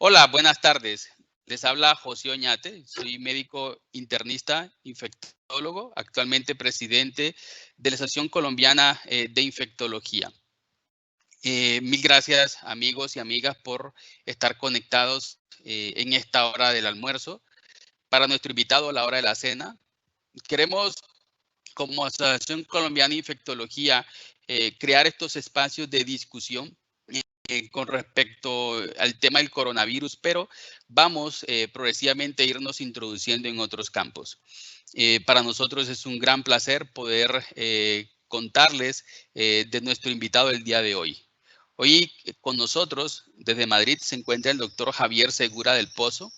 Hola, buenas tardes. Les habla José Oñate, soy médico internista, infectólogo, actualmente presidente de la Asociación Colombiana de Infectología. Mil gracias, amigos y amigas, por estar conectados en esta hora del almuerzo. Para nuestro invitado a la hora de la cena, queremos, como Asociación Colombiana de Infectología, crear estos espacios de discusión con respecto al tema del coronavirus, pero vamos progresivamente a irnos introduciendo en otros campos. Para nosotros es un gran placer poder contarles de nuestro invitado del día de hoy. Hoy con nosotros desde Madrid se encuentra el doctor Javier Segura del Pozo.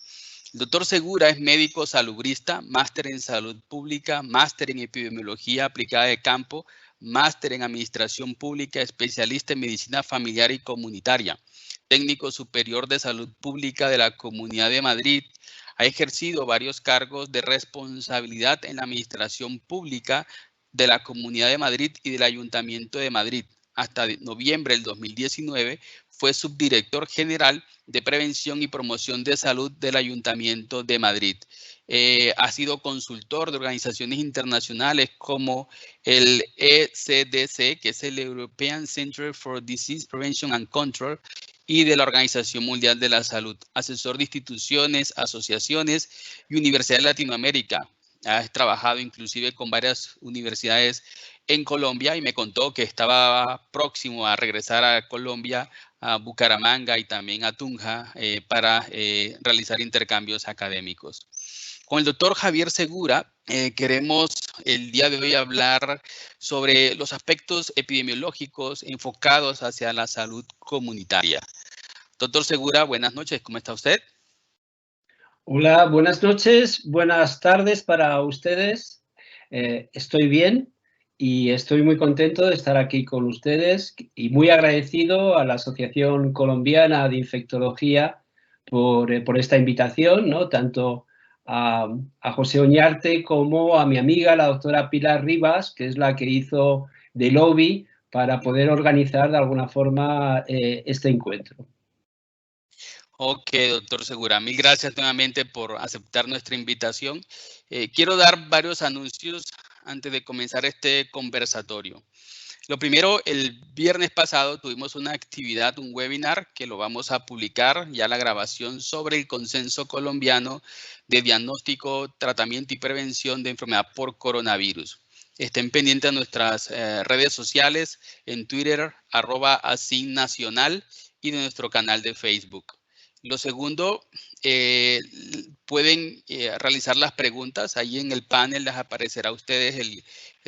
El doctor Segura es médico salubrista, máster en salud pública, máster en epidemiología aplicada de campo, máster en administración pública, especialista en medicina familiar y comunitaria, técnico superior de salud pública de la Comunidad de Madrid. Ha ejercido varios cargos de responsabilidad en la administración pública de la Comunidad de Madrid y del Ayuntamiento de Madrid. Hasta noviembre del 2019 fue subdirector general de Prevención y Promoción de Salud del Ayuntamiento de Madrid. Ha sido consultor de organizaciones internacionales como el ECDC, que es el European Center for Disease Prevention and Control, y de la Organización Mundial de la Salud, asesor de instituciones, asociaciones y universidades de Latinoamérica. Ha trabajado inclusive con varias universidades en Colombia y me contó que estaba próximo a regresar a Colombia, a Bucaramanga y también a Tunja para realizar intercambios académicos. Con el doctor Javier Segura queremos el día de hoy hablar sobre los aspectos epidemiológicos enfocados hacia la salud comunitaria. Doctor Segura, buenas noches, ¿cómo está usted? Hola, buenas noches, buenas tardes para ustedes. Estoy bien y estoy muy contento de estar aquí con ustedes y muy agradecido a la Asociación Colombiana de Infectología por esta invitación, ¿no? Tanto a José Oñarte como a mi amiga, la doctora Pilar Rivas, que es la que hizo de lobby para poder organizar de alguna forma este encuentro. Ok, doctor Segura, mil gracias nuevamente por aceptar nuestra invitación. Quiero dar varios anuncios antes de comenzar este conversatorio. Lo primero, el viernes pasado tuvimos una actividad, un webinar que lo vamos a publicar, ya la grabación sobre el consenso colombiano de diagnóstico, tratamiento y prevención de enfermedad por coronavirus. Estén pendientes de nuestras redes sociales, en Twitter, @ASINnacional y de nuestro canal de Facebook. Lo segundo, pueden realizar las preguntas. Ahí en el panel les aparecerá a ustedes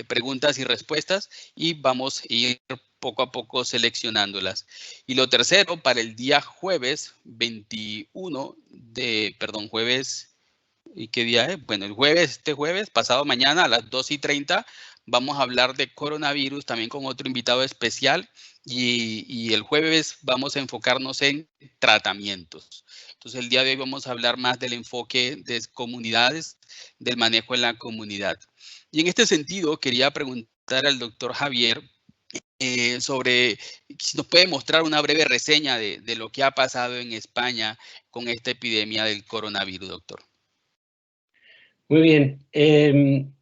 preguntas y respuestas y vamos a ir poco a poco seleccionándolas. Y lo tercero, para el día jueves 21 jueves, ¿y qué día es? Bueno, este jueves, pasado mañana a las 2:30, vamos a hablar de coronavirus también con otro invitado especial y el jueves vamos a enfocarnos en tratamientos. Entonces, el día de hoy vamos a hablar más del enfoque de comunidades, del manejo en la comunidad. Y en este sentido, quería preguntar al doctor Javier sobre si nos puede mostrar una breve reseña de lo que ha pasado en España con esta epidemia del coronavirus, doctor. Muy bien.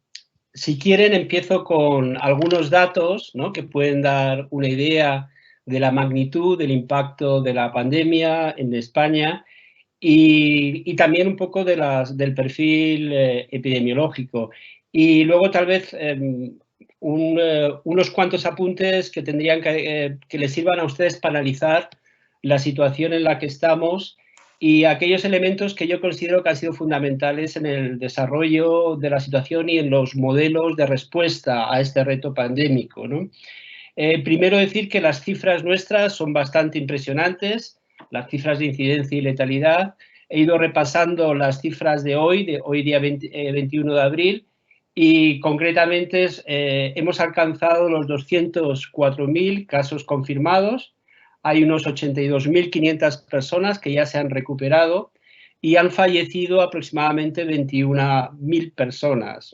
Si quieren, empiezo con algunos datos, ¿no?, que pueden dar una idea de la magnitud del impacto de la pandemia en España y también un poco del perfil epidemiológico. Y luego tal vez unos cuantos apuntes que tendrían que les sirvan a ustedes para analizar la situación en la que estamos y aquellos elementos que yo considero que han sido fundamentales en el desarrollo de la situación y en los modelos de respuesta a este reto pandémico, ¿no? Primero decir que las cifras nuestras son bastante impresionantes, las cifras de incidencia y letalidad. He ido repasando las cifras de hoy día 21 de abril, y concretamente hemos alcanzado los 204.000 casos confirmados. Hay unos 82.500 personas que ya se han recuperado y han fallecido aproximadamente 21.000 personas.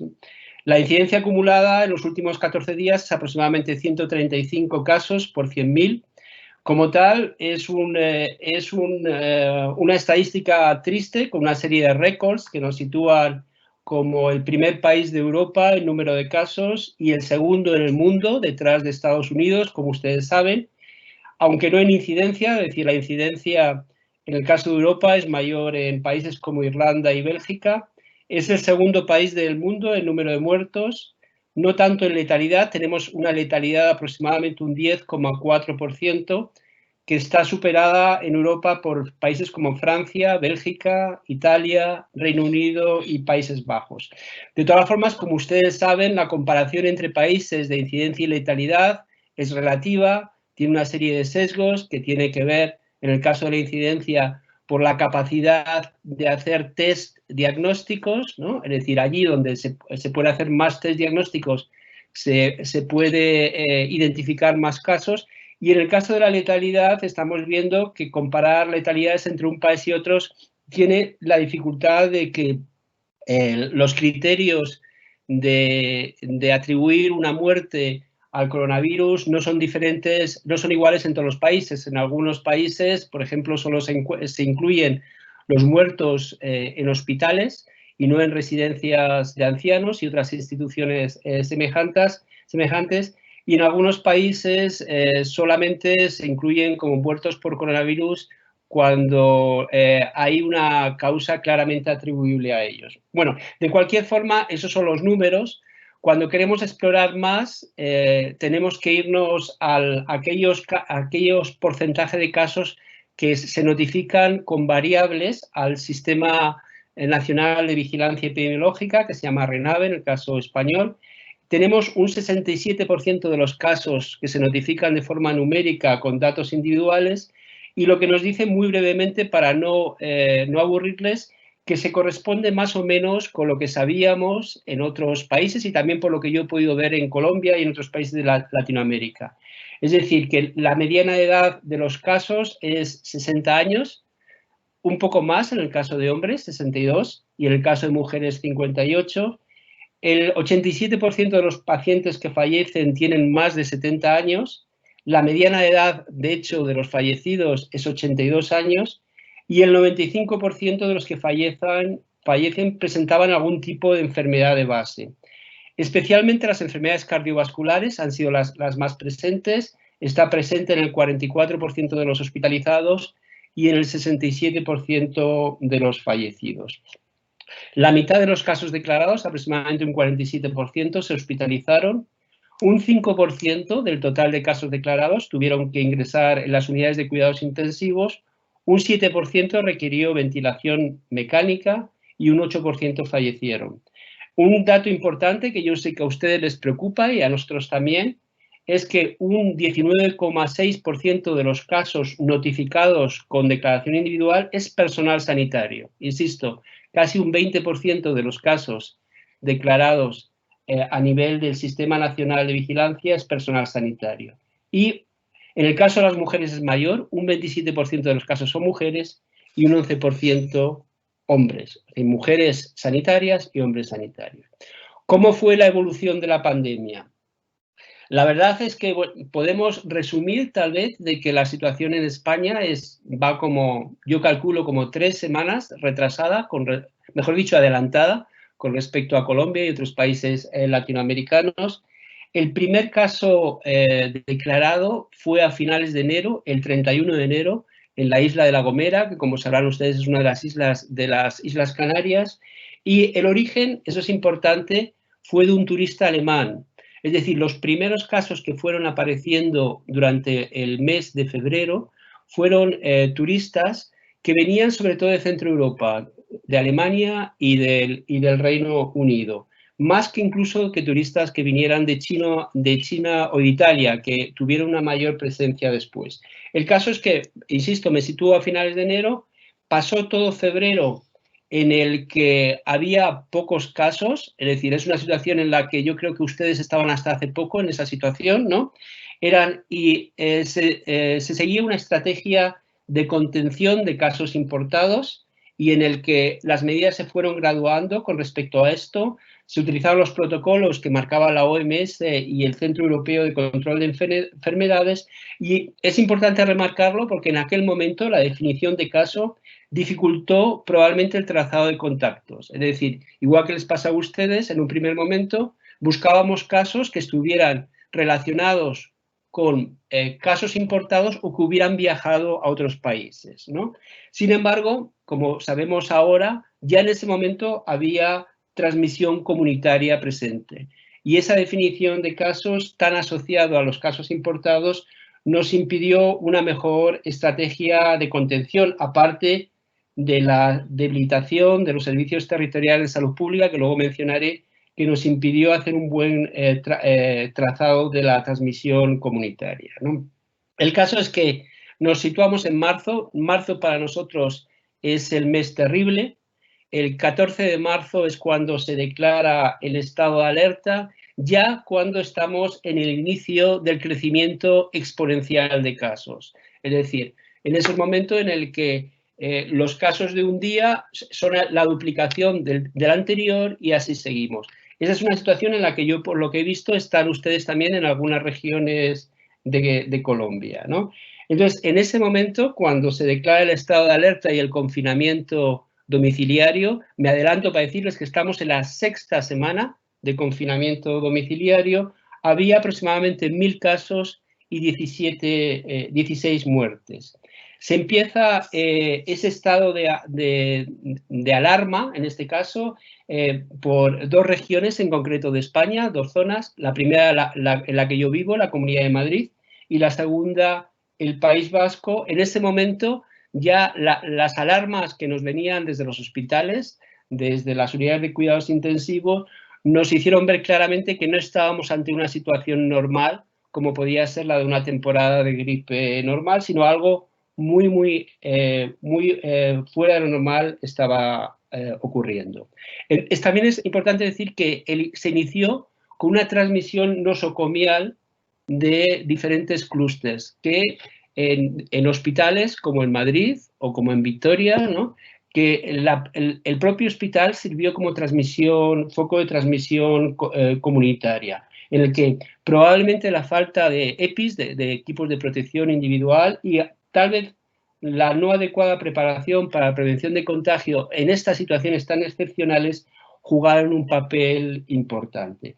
La incidencia acumulada en los últimos 14 días es aproximadamente 135 casos por 100.000, Como tal, es una estadística triste con una serie de récords que nos sitúan como el primer país de Europa en número de casos y el segundo en el mundo, detrás de Estados Unidos, como ustedes saben, aunque no en incidencia, es decir, la incidencia en el caso de Europa es mayor en países como Irlanda y Bélgica. Es el segundo país del mundo en número de muertos, no tanto en letalidad, tenemos una letalidad de aproximadamente un 10,4%, que está superada en Europa por países como Francia, Bélgica, Italia, Reino Unido y Países Bajos. De todas formas, como ustedes saben, la comparación entre países de incidencia y letalidad es relativa, tiene una serie de sesgos que tiene que ver, en el caso de la incidencia, por la capacidad de hacer test diagnósticos, ¿no? Es decir, allí donde se puede hacer más test diagnósticos se puede identificar más casos. Y en el caso de la letalidad estamos viendo que comparar letalidades entre un país y otros tiene la dificultad de que los criterios de atribuir una muerte al coronavirus no son diferentes, no son iguales en todos los países. En algunos países, por ejemplo, solo se incluyen los muertos en hospitales y no en residencias de ancianos y otras instituciones semejantes. Y en algunos países solamente se incluyen como muertos por coronavirus cuando hay una causa claramente atribuible a ellos. Bueno, de cualquier forma, esos son los números. Cuando queremos explorar más, tenemos que irnos a aquellos porcentajes de casos que se notifican con variables al Sistema Nacional de Vigilancia Epidemiológica, que se llama RENAVE, en el caso español. Tenemos un 67% de los casos que se notifican de forma numérica con datos individuales y lo que nos dice muy brevemente, para no aburrirles, que se corresponde más o menos con lo que sabíamos en otros países y también por lo que yo he podido ver en Colombia y en otros países de Latinoamérica. Es decir, que la mediana edad de los casos es 60 años, un poco más en el caso de hombres, 62, y en el caso de mujeres, 58. El 87% de los pacientes que fallecen tienen más de 70 años. La mediana edad, de hecho, de los fallecidos es 82 años y el 95% de los que fallecen presentaban algún tipo de enfermedad de base. Especialmente las enfermedades cardiovasculares han sido las más presentes. Está presente en el 44% de los hospitalizados y en el 67% de los fallecidos. La mitad de los casos declarados, aproximadamente un 47%, se hospitalizaron. Un 5% del total de casos declarados tuvieron que ingresar en las unidades de cuidados intensivos. Un 7% requirió ventilación mecánica y un 8% fallecieron. Un dato importante que yo sé que a ustedes les preocupa y a nosotros también es que un 19,6% de los casos notificados con declaración individual es personal sanitario. Insisto, casi un 20% de los casos declarados a nivel del Sistema Nacional de Vigilancia es personal sanitario. Y en el caso de las mujeres es mayor, un 27% de los casos son mujeres y un 11% hombres, mujeres sanitarias y hombres sanitarios. ¿Cómo fue la evolución de la pandemia? La verdad es que podemos resumir tal vez de que la situación en España va como, yo calculo, como 3 semanas retrasada, mejor dicho, adelantada con respecto a Colombia y otros países latinoamericanos. El primer caso declarado fue a finales de enero, el 31 de enero, en la isla de La Gomera, que como sabrán ustedes es una de las Islas Canarias, y el origen, eso es importante, fue de un turista alemán. Es decir, los primeros casos que fueron apareciendo durante el mes de febrero fueron turistas que venían sobre todo de Centro Europa, de Alemania y del Reino Unido, más que incluso que turistas que vinieran de China o de Italia, que tuvieron una mayor presencia después. El caso es que, insisto, me sitúo a finales de enero, pasó todo febrero en el que había pocos casos, es decir, es una situación en la que yo creo que ustedes estaban hasta hace poco en esa situación, ¿no? Se seguía una estrategia de contención de casos importados y en el que las medidas se fueron graduando con respecto a esto. se utilizaron los protocolos que marcaba la OMS y el Centro Europeo de Control de Enfermedades, y es importante remarcarlo porque en aquel momento la definición de caso dificultó probablemente el trazado de contactos. Es decir, igual que les pasa a ustedes, en un primer momento buscábamos casos que estuvieran relacionados con casos importados o que hubieran viajado a otros países, ¿no? Sin embargo, como sabemos ahora, ya en ese momento había transmisión comunitaria presente. Y esa definición de casos tan asociado a los casos importados nos impidió una mejor estrategia de contención, aparte de la debilitación de los servicios territoriales de salud pública, que luego mencionaré, que nos impidió hacer un buen trazado de la transmisión comunitaria, ¿no? El caso es que nos situamos en marzo. Marzo para nosotros es el mes terrible. El 14 de marzo es cuando se declara el estado de alerta, ya cuando estamos en el inicio del crecimiento exponencial de casos. Es decir, en ese momento en el que los casos de un día son la duplicación del anterior y así seguimos. Esa es una situación en la que yo, por lo que he visto, están ustedes también en algunas regiones de Colombia, ¿no? Entonces, en ese momento, cuando se declara el estado de alerta y el confinamiento domiciliario, me adelanto para decirles que estamos en la 6ª semana de confinamiento domiciliario, había aproximadamente 1.000 casos y 16 muertes. Se empieza ese estado de alarma, en este caso, por 2 regiones en concreto de España, 2 zonas. La primera, en la que yo vivo, la Comunidad de Madrid, y la segunda, el País Vasco. En ese momento ya las alarmas que nos venían desde los hospitales, desde las unidades de cuidados intensivos, nos hicieron ver claramente que no estábamos ante una situación normal, como podía ser la de una temporada de gripe normal, sino algo muy fuera de lo normal estaba ocurriendo. También es importante decir que se inició con una transmisión nosocomial de diferentes clústeres que en hospitales como en Madrid o como en Vitoria, ¿no?, que el propio hospital sirvió como foco de transmisión comunitaria, en el que probablemente la falta de EPIs, de equipos de protección individual, y tal vez la no adecuada preparación para la prevención de contagio en estas situaciones tan excepcionales jugaron un papel importante.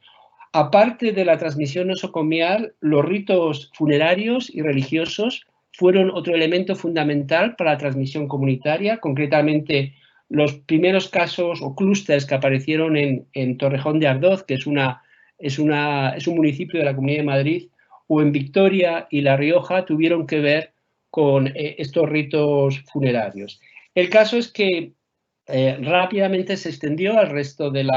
Aparte de la transmisión nosocomial, los ritos funerarios y religiosos fueron otro elemento fundamental para la transmisión comunitaria. Concretamente, los primeros casos o clústeres que aparecieron en Torrejón de Ardoz, que es un municipio de la Comunidad de Madrid, o en Vitoria y La Rioja, tuvieron que ver con estos ritos funerarios. El caso es que rápidamente se extendió al resto del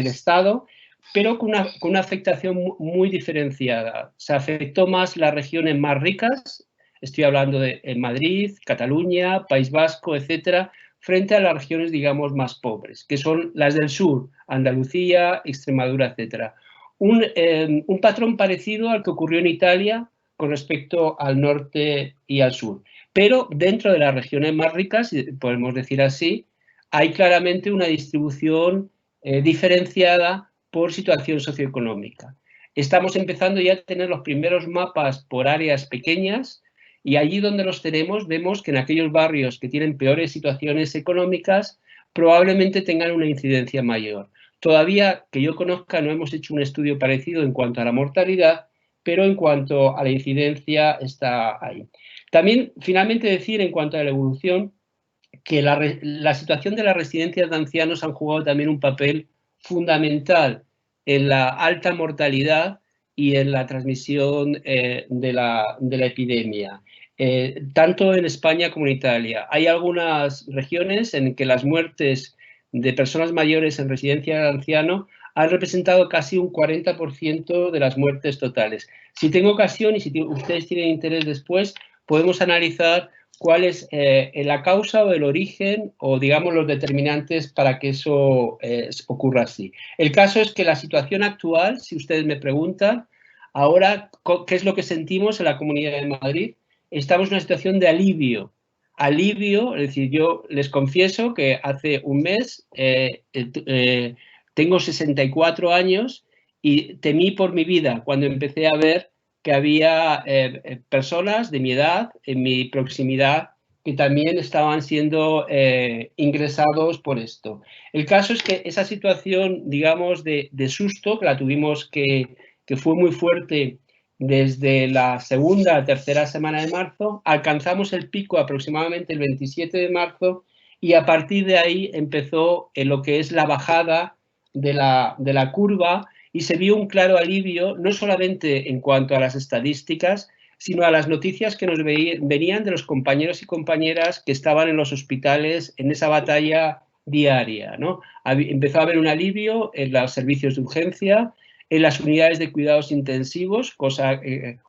Estado, pero con una afectación muy diferenciada. Se afectó más las regiones más ricas, estoy hablando de Madrid, Cataluña, País Vasco, etcétera, frente a las regiones, digamos, más pobres, que son las del sur, Andalucía, Extremadura, etcétera. Un patrón parecido al que ocurrió en Italia con respecto al norte y al sur. Pero dentro de las regiones más ricas, podemos decir así, hay claramente una distribución diferenciada por situación socioeconómica. Estamos empezando ya a tener los primeros mapas por áreas pequeñas, y allí donde los tenemos vemos que en aquellos barrios que tienen peores situaciones económicas probablemente tengan una incidencia mayor. Todavía que yo conozca no hemos hecho un estudio parecido en cuanto a la mortalidad, pero en cuanto a la incidencia está ahí. También, finalmente, decir en cuanto a la evolución que la situación de las residencias de ancianos han jugado también un papel fundamental en la alta mortalidad y en la transmisión de la epidemia, tanto en España como en Italia. Hay algunas regiones en que las muertes de personas mayores en residencia de ancianos han representado casi un 40% de las muertes totales. Si tengo ocasión y si ustedes tienen interés después, podemos analizar cuál es la causa o el origen o, digamos, los determinantes para que eso ocurra así. El caso es que la situación actual, si ustedes me preguntan, ahora, ¿qué es lo que sentimos en la Comunidad de Madrid? Estamos en una situación de alivio alivio, es decir, yo les confieso que hace un mes tengo 64 años y temí por mi vida cuando empecé a ver que había personas de mi edad, en mi proximidad, que también estaban siendo ingresados por esto. El caso es que esa situación, digamos, de susto, que la tuvimos que fue muy fuerte desde la segunda a tercera semana de marzo, alcanzamos el pico aproximadamente el 27 de marzo y a partir de ahí empezó lo que es la bajada de la curva y se vio un claro alivio, no solamente en cuanto a las estadísticas, sino a las noticias que nos venían de los compañeros y compañeras que estaban en los hospitales en esa batalla diaria, ¿no? Empezó a haber un alivio en los servicios de urgencia, en las unidades de cuidados intensivos,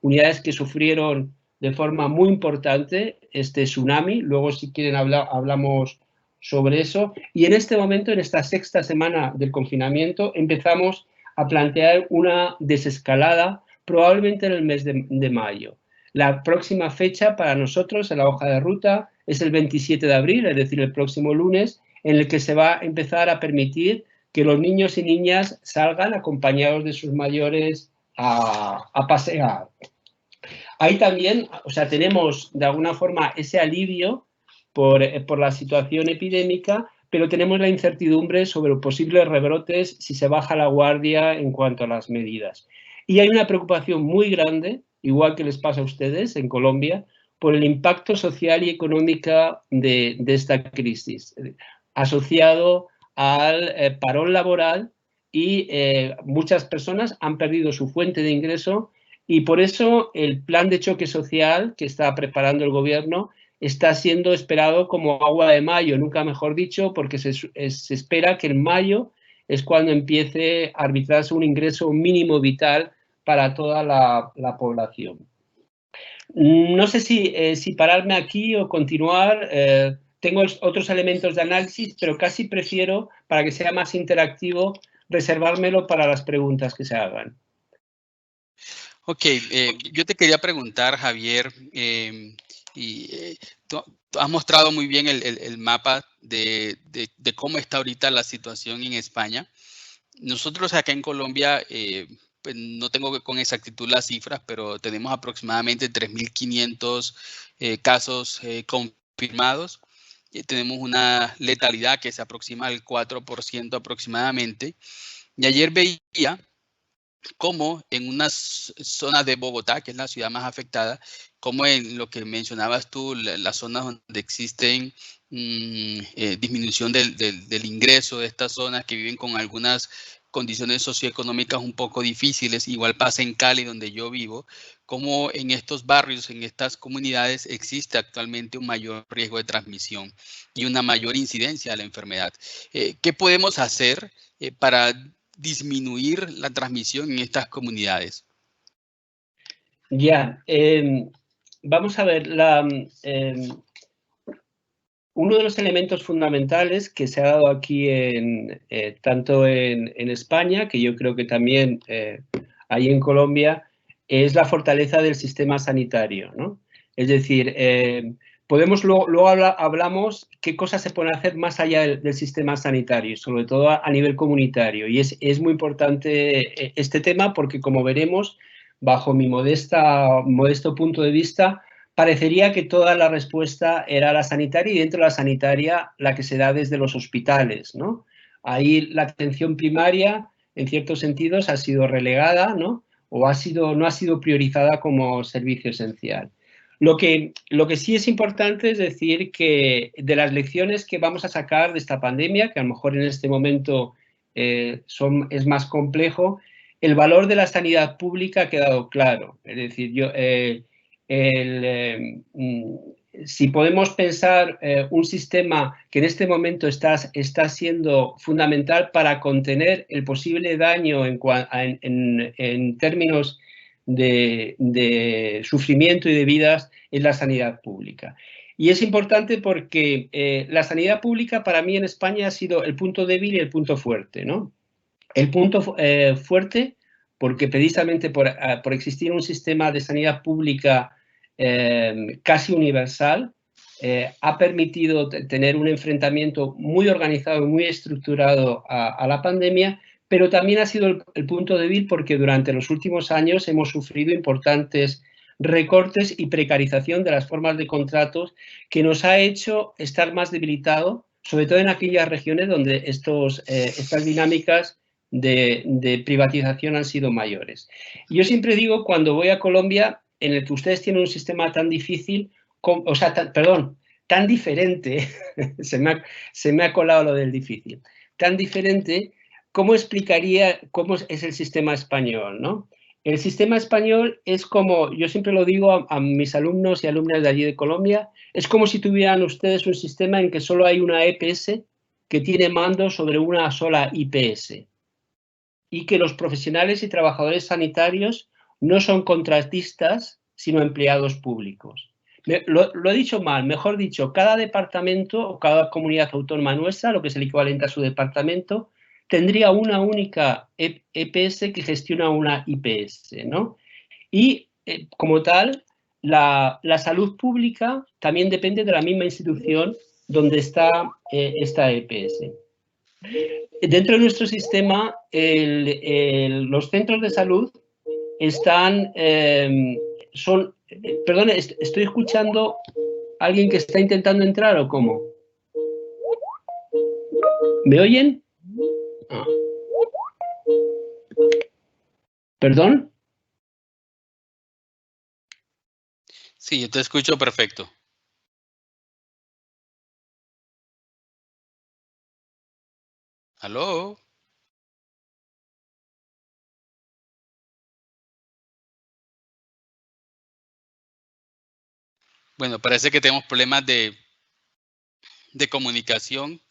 unidades que sufrieron de forma muy importante este tsunami. Luego, si quieren, hablamos sobre eso. Y en este momento, en esta sexta semana del confinamiento, empezamos a plantear una desescalada, probablemente en el mes de mayo. La próxima fecha para nosotros en la hoja de ruta es el 27 de abril, es decir, el próximo lunes, en el que se va a empezar a permitir que los niños y niñas salgan acompañados de sus mayores a pasear. Ahí también, o sea, tenemos de alguna forma ese alivio por la situación epidémica, pero tenemos la incertidumbre sobre posibles rebrotes si se baja la guardia en cuanto a las medidas. Y hay una preocupación muy grande, igual que les pasa a ustedes en Colombia, por el impacto social y económico de esta crisis, asociado al parón laboral y muchas personas han perdido su fuente de ingreso y por eso el plan de choque social que está preparando el gobierno está siendo esperado como agua de mayo, nunca mejor dicho, porque se espera que en mayo es cuando empiece a arbitrarse un ingreso mínimo vital para toda la población. No sé si pararme aquí o continuar. Tengo otros elementos de análisis, pero casi prefiero, para que sea más interactivo, reservármelo para las preguntas que se hagan. Ok, yo te quería preguntar, Javier, tú has mostrado muy bien el mapa de cómo está ahorita la situación en España. Nosotros acá en Colombia, pues no tengo con exactitud las cifras, pero tenemos aproximadamente 3.500 casos confirmados. Tenemos una letalidad que se aproxima al 4% aproximadamente. Y ayer veía como en unas zonas de Bogotá, que es la ciudad más afectada, como en lo que mencionabas tú, las zonas donde existen disminución del ingreso de estas zonas que viven con algunas condiciones socioeconómicas un poco difíciles, igual pasa en Cali, donde yo vivo, como en estos barrios, en estas comunidades, existe actualmente un mayor riesgo de transmisión y una mayor incidencia de la enfermedad. ¿Qué podemos hacer para disminuir la transmisión en estas comunidades? Ya, vamos a ver, uno de los elementos fundamentales que se ha dado aquí tanto en España, que yo creo que también hay en Colombia, es la fortaleza del sistema sanitario, ¿no? Es decir, luego hablamos qué cosas se pueden hacer más allá del sistema sanitario, sobre todo a nivel comunitario. Y es muy importante este tema porque, como veremos, bajo mi modesto punto de vista, parecería que toda la respuesta era la sanitaria y dentro de la sanitaria la que se da desde los hospitales, ¿no? Ahí la atención primaria, en ciertos sentidos, ha sido relegada, ¿no? O no ha sido priorizada como servicio esencial. Lo que sí es importante es decir que de las lecciones que vamos a sacar de esta pandemia, que a lo mejor en este momento es más complejo, el valor de la sanidad pública ha quedado claro. Es decir, si podemos pensar un sistema que en este momento está siendo fundamental para contener el posible daño en términos de sufrimiento y de vidas, es la sanidad pública. Y es importante porque la sanidad pública para mí en España ha sido el punto débil y el punto fuerte, ¿no? El punto fuerte porque precisamente por existir un sistema de sanidad pública casi universal, ha permitido tener un enfrentamiento muy organizado y muy estructurado a la pandemia, pero también ha sido el punto débil porque durante los últimos años hemos sufrido importantes recortes y precarización de las formas de contratos que nos ha hecho estar más debilitados, sobre todo en aquellas regiones donde estas dinámicas de privatización han sido mayores. Y yo siempre digo, cuando voy a Colombia, en el que ustedes tienen un sistema tan difícil, tan diferente, se me ha colado lo del difícil, tan diferente, ¿cómo explicaría cómo es el sistema español, ¿no? El sistema español es como, yo siempre lo digo a mis alumnos y alumnas de allí de Colombia, es como si tuvieran ustedes un sistema en que solo hay una EPS que tiene mando sobre una sola IPS y que los profesionales y trabajadores sanitarios no son contratistas, sino empleados públicos. Lo he dicho mal, mejor dicho, cada departamento o cada comunidad autónoma nuestra, lo que es el equivalente a su departamento, tendría una única EPS que gestiona una IPS, ¿no? Y como tal, la salud pública también depende de la misma institución donde está esta EPS. Dentro de nuestro sistema, los centros de salud están, perdón, estoy escuchando a alguien que está intentando entrar o cómo. ¿Me oyen? Ah. ¿Perdón? Sí, yo te escucho perfecto. ¿Aló? Bueno, parece que tenemos problemas de comunicación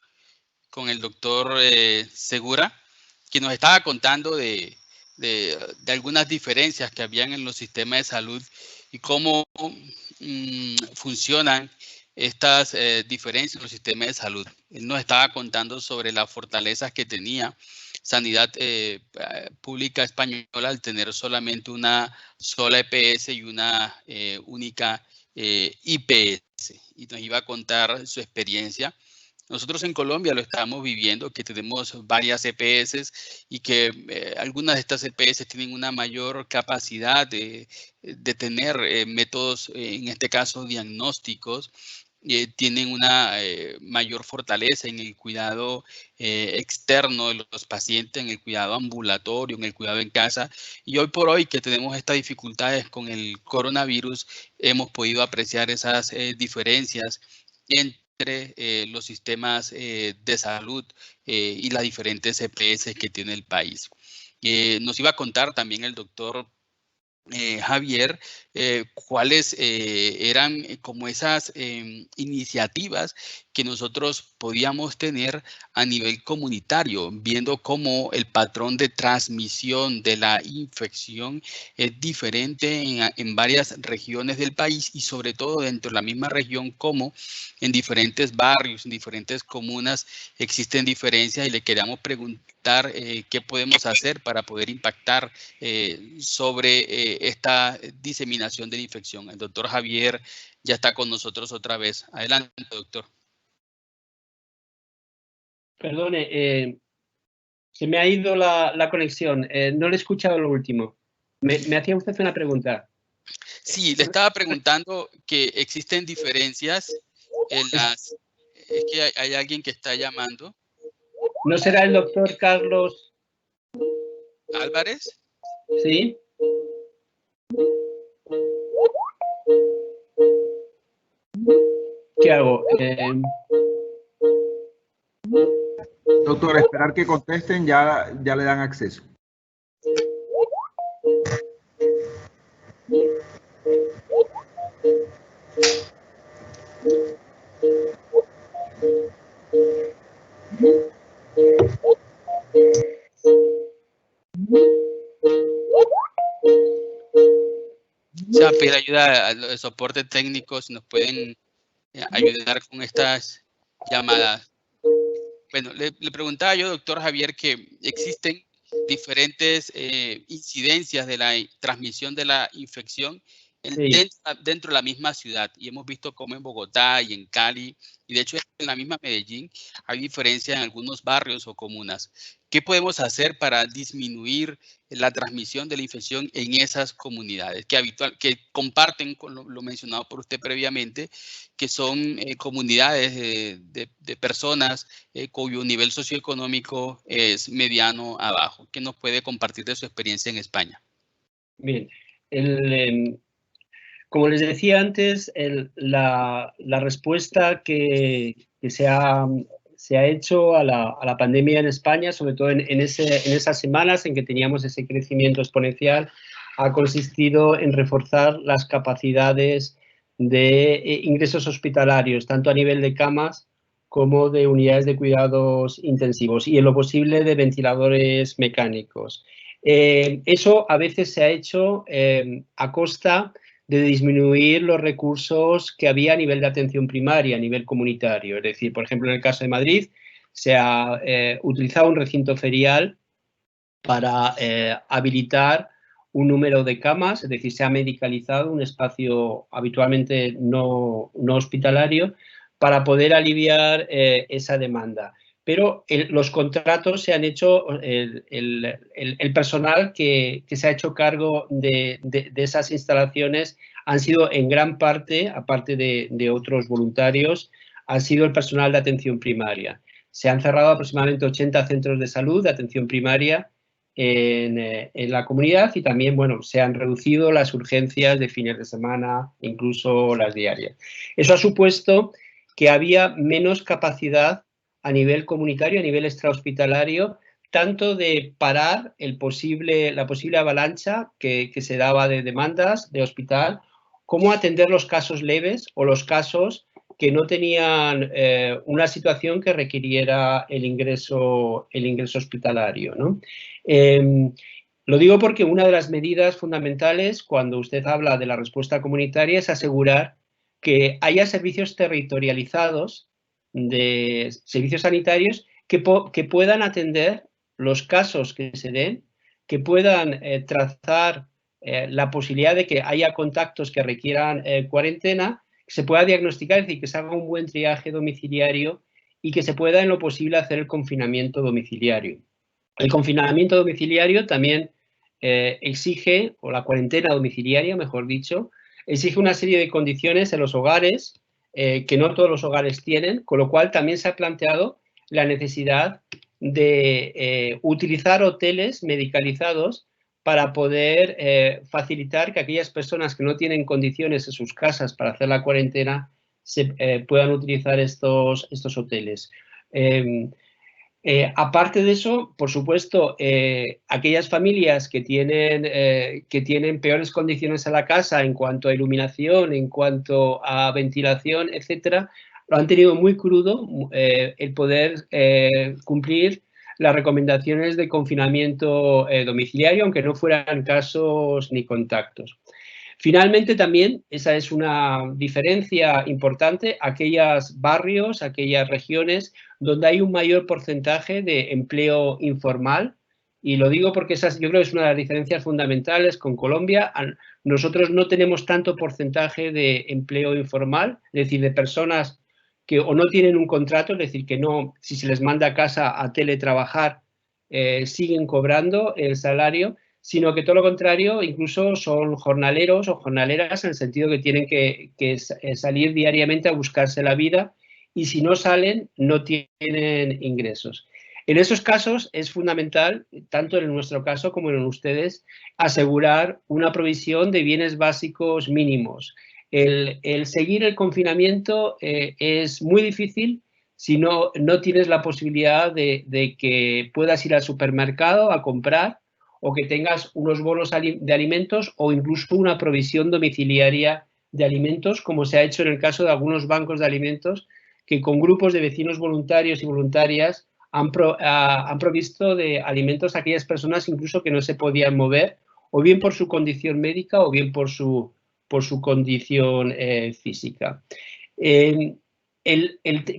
con el doctor Segura, que nos estaba contando de algunas diferencias que habían en los sistemas de salud y cómo funcionan estas diferencias en los sistemas de salud. Él nos estaba contando sobre las fortalezas que tenía Sanidad Pública Española al tener solamente una sola EPS y una única IPS. Y nos iba a contar su experiencia. Nosotros en Colombia lo estamos viviendo, que tenemos varias EPS y que algunas de estas EPS tienen una mayor capacidad de tener métodos, en este caso diagnósticos, tienen una mayor fortaleza en el cuidado externo de los pacientes, en el cuidado ambulatorio, en el cuidado en casa. Y hoy por hoy que tenemos estas dificultades con el coronavirus, hemos podido apreciar esas diferencias entre los sistemas de salud y las diferentes EPS que tiene el país. Nos iba a contar también el doctor Javier, cuáles eran como esas iniciativas que nosotros podíamos tener a nivel comunitario, viendo cómo el patrón de transmisión de la infección es diferente en varias regiones del país y sobre todo dentro de la misma región, como en diferentes barrios, en diferentes comunas existen diferencias, y le queríamos preguntar qué podemos hacer para poder impactar sobre esta diseminación de la infección. El doctor Javier ya está con nosotros otra vez. Adelante, doctor. Perdone, se me ha ido la conexión. No le he escuchado lo último. Me hacía usted una pregunta. Sí, le estaba preguntando que existen diferencias en las... Es que hay alguien que está llamando. ¿No será el doctor Carlos Álvarez? Sí. ¿Qué hago? Doctor, esperar que contesten, ya le dan acceso. Se va a pedir ayuda al soporte técnico, si nos pueden ayudar con estas llamadas. Bueno, le preguntaba yo, doctor Javier, que existen diferentes incidencias de la transmisión de la infección dentro de la misma ciudad. Y hemos visto cómo en Bogotá y en Cali, y de hecho en la misma Medellín, hay diferencia en algunos barrios o comunas. ¿Qué podemos hacer para disminuir la transmisión de la infección en esas comunidades que comparten con lo mencionado por usted previamente, que son comunidades de personas cuyo nivel socioeconómico es mediano a bajo? ¿Qué nos puede compartir de su experiencia en España? Bien, como les decía antes, la respuesta que se ha hecho a la pandemia en España, sobre todo en esas semanas en que teníamos ese crecimiento exponencial, ha consistido en reforzar las capacidades de ingresos hospitalarios, tanto a nivel de camas como de unidades de cuidados intensivos y en lo posible de ventiladores mecánicos. Eso a veces se ha hecho a costa de disminuir los recursos que había a nivel de atención primaria, a nivel comunitario. Es decir, por ejemplo, en el caso de Madrid, se ha utilizado un recinto ferial para habilitar un número de camas, es decir, se ha medicalizado un espacio habitualmente no hospitalario para poder aliviar esa demanda. Pero los contratos se han hecho, el personal que se ha hecho cargo de esas instalaciones han sido en gran parte, aparte de otros voluntarios, ha sido el personal de atención primaria. Se han cerrado aproximadamente 80 centros de salud de atención primaria en la comunidad y también, bueno, se han reducido las urgencias de fines de semana, incluso las diarias. Eso ha supuesto que había menos capacidad a nivel comunitario, a nivel extrahospitalario, tanto de parar la posible avalancha que se daba de demandas de hospital, como atender los casos leves o los casos que no tenían una situación que requiriera el ingreso hospitalario, ¿no? Lo digo porque una de las medidas fundamentales cuando usted habla de la respuesta comunitaria es asegurar que haya servicios territorializados de servicios sanitarios que puedan atender los casos que se den, que puedan trazar la posibilidad de que haya contactos que requieran cuarentena, que se pueda diagnosticar, es decir, que se haga un buen triaje domiciliario y que se pueda en lo posible hacer el confinamiento domiciliario. El confinamiento domiciliario también exige, o la cuarentena domiciliaria, mejor dicho, exige una serie de condiciones en los hogares que no todos los hogares tienen, con lo cual también se ha planteado la necesidad de utilizar hoteles medicalizados para poder facilitar que aquellas personas que no tienen condiciones en sus casas para hacer la cuarentena puedan utilizar estos hoteles. Aparte de eso, por supuesto, aquellas familias que tienen peores condiciones en la casa en cuanto a iluminación, en cuanto a ventilación, etcétera, lo han tenido muy crudo el poder cumplir las recomendaciones de confinamiento domiciliario, aunque no fueran casos ni contactos. Finalmente, también, esa es una diferencia importante, aquellos barrios, aquellas regiones donde hay un mayor porcentaje de empleo informal, y lo digo porque yo creo que es una de las diferencias fundamentales con Colombia. Nosotros no tenemos tanto porcentaje de empleo informal, es decir, de personas que o no tienen un contrato, es decir, que no, si se les manda a casa a teletrabajar, siguen cobrando el salario, sino que todo lo contrario, incluso son jornaleros o jornaleras en el sentido que tienen que salir diariamente a buscarse la vida y si no salen no tienen ingresos. En esos casos es fundamental, tanto en nuestro caso como en ustedes, asegurar una provisión de bienes básicos mínimos. El seguir el confinamiento es muy difícil si no tienes la posibilidad de que puedas ir al supermercado a comprar o que tengas unos bonos de alimentos o incluso una provisión domiciliaria de alimentos, como se ha hecho en el caso de algunos bancos de alimentos que con grupos de vecinos voluntarios y voluntarias han provisto de alimentos a aquellas personas incluso que no se podían mover, o bien por su condición médica o bien por su condición física.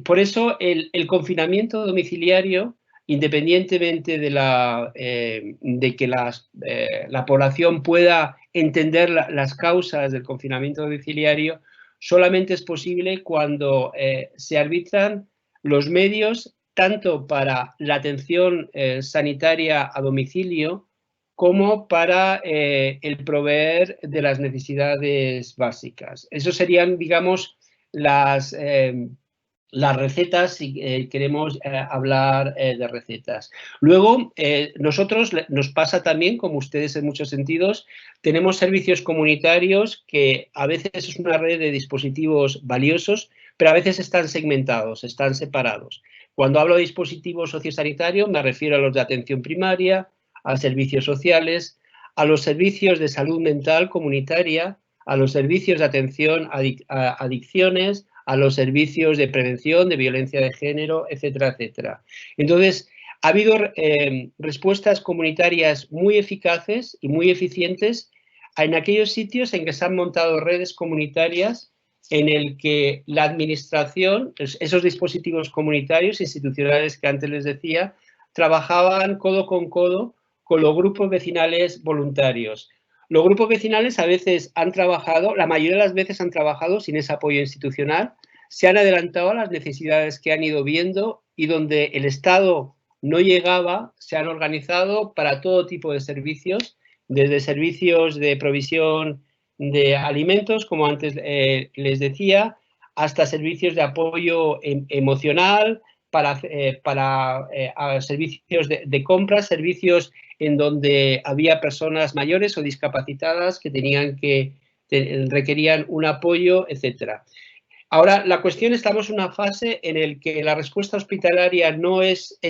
Por eso el confinamiento domiciliario independientemente de que la población pueda entender las causas del confinamiento domiciliario, solamente es posible cuando se arbitran los medios tanto para la atención sanitaria a domicilio como para el proveer de las necesidades básicas. Eso serían, digamos, las recetas, si queremos hablar de recetas. Luego, nosotros nos pasa también, como ustedes en muchos sentidos, tenemos servicios comunitarios que a veces es una red de dispositivos valiosos, pero a veces están segmentados, están separados. Cuando hablo de dispositivos sociosanitarios me refiero a los de atención primaria, a servicios sociales, a los servicios de salud mental comunitaria, a los servicios de atención a adicciones, a los servicios de prevención de violencia de género, etcétera, etcétera. Entonces, ha habido respuestas comunitarias muy eficaces y muy eficientes en aquellos sitios en que se han montado redes comunitarias en el que la administración, esos dispositivos comunitarios, institucionales que antes les decía, trabajaban codo con los grupos vecinales voluntarios. Los grupos vecinales a veces han trabajado, la mayoría de las veces han trabajado sin ese apoyo institucional, se han adelantado a las necesidades que han ido viendo y donde el Estado no llegaba, se han organizado para todo tipo de servicios, desde servicios de provisión de alimentos, como antes les decía, hasta servicios de apoyo emocional, para servicios de compra, servicios en donde había personas mayores o discapacitadas que requerían un apoyo, etcétera. Ahora, la cuestión, estamos en una fase en la que la respuesta hospitalaria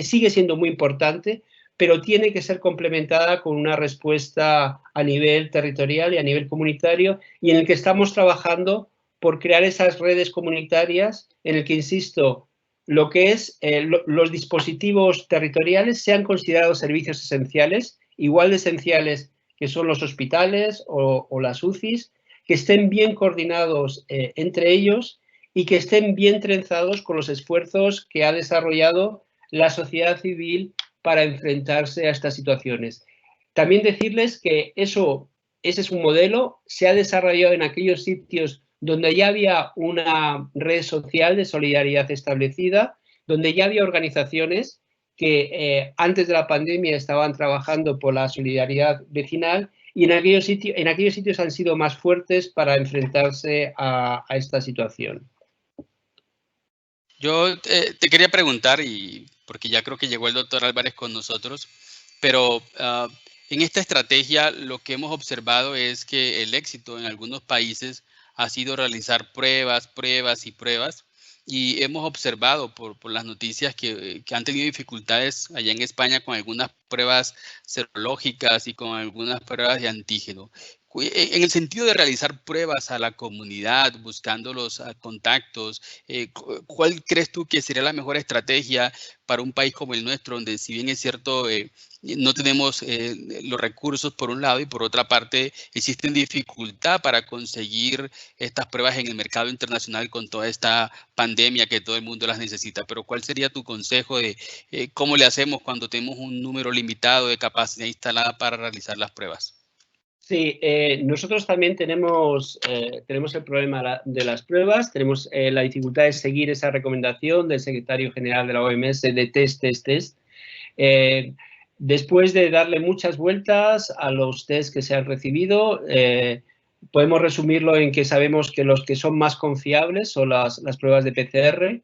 sigue siendo muy importante, pero tiene que ser complementada con una respuesta a nivel territorial y a nivel comunitario, y en el que estamos trabajando por crear esas redes comunitarias en el que, insisto, lo que es los dispositivos territoriales sean considerados servicios esenciales, igual de esenciales que son los hospitales o las UCIs, que estén bien coordinados entre ellos y que estén bien trenzados con los esfuerzos que ha desarrollado la sociedad civil para enfrentarse a estas situaciones. También decirles que ese es un modelo, se ha desarrollado en aquellos sitios donde ya había una red social de solidaridad establecida, donde ya había organizaciones que antes de la pandemia estaban trabajando por la solidaridad vecinal, y en aquellos sitios han sido más fuertes para enfrentarse a esta situación. Yo te quería preguntar, porque ya creo que llegó el doctor Álvarez con nosotros, pero en esta estrategia lo que hemos observado es que el éxito en algunos países ha sido realizar pruebas, y hemos observado por las noticias que han tenido dificultades allá en España con algunas pruebas serológicas y con algunas pruebas de antígeno. En el sentido de realizar pruebas a la comunidad, buscando los contactos, ¿cuál crees tú que sería la mejor estrategia para un país como el nuestro, donde, si bien es cierto, no tenemos los recursos por un lado, y por otra parte existen dificultad para conseguir estas pruebas en el mercado internacional con toda esta pandemia que todo el mundo las necesita? Pero ¿cuál sería tu consejo de cómo le hacemos cuando tenemos un número limitado de capacidad instalada para realizar las pruebas? Sí, nosotros también tenemos el problema de las pruebas, tenemos la dificultad de seguir esa recomendación del secretario general de la OMS de test. Después de darle muchas vueltas a los test que se han recibido, podemos resumirlo en que sabemos que los que son más confiables son las pruebas de PCR.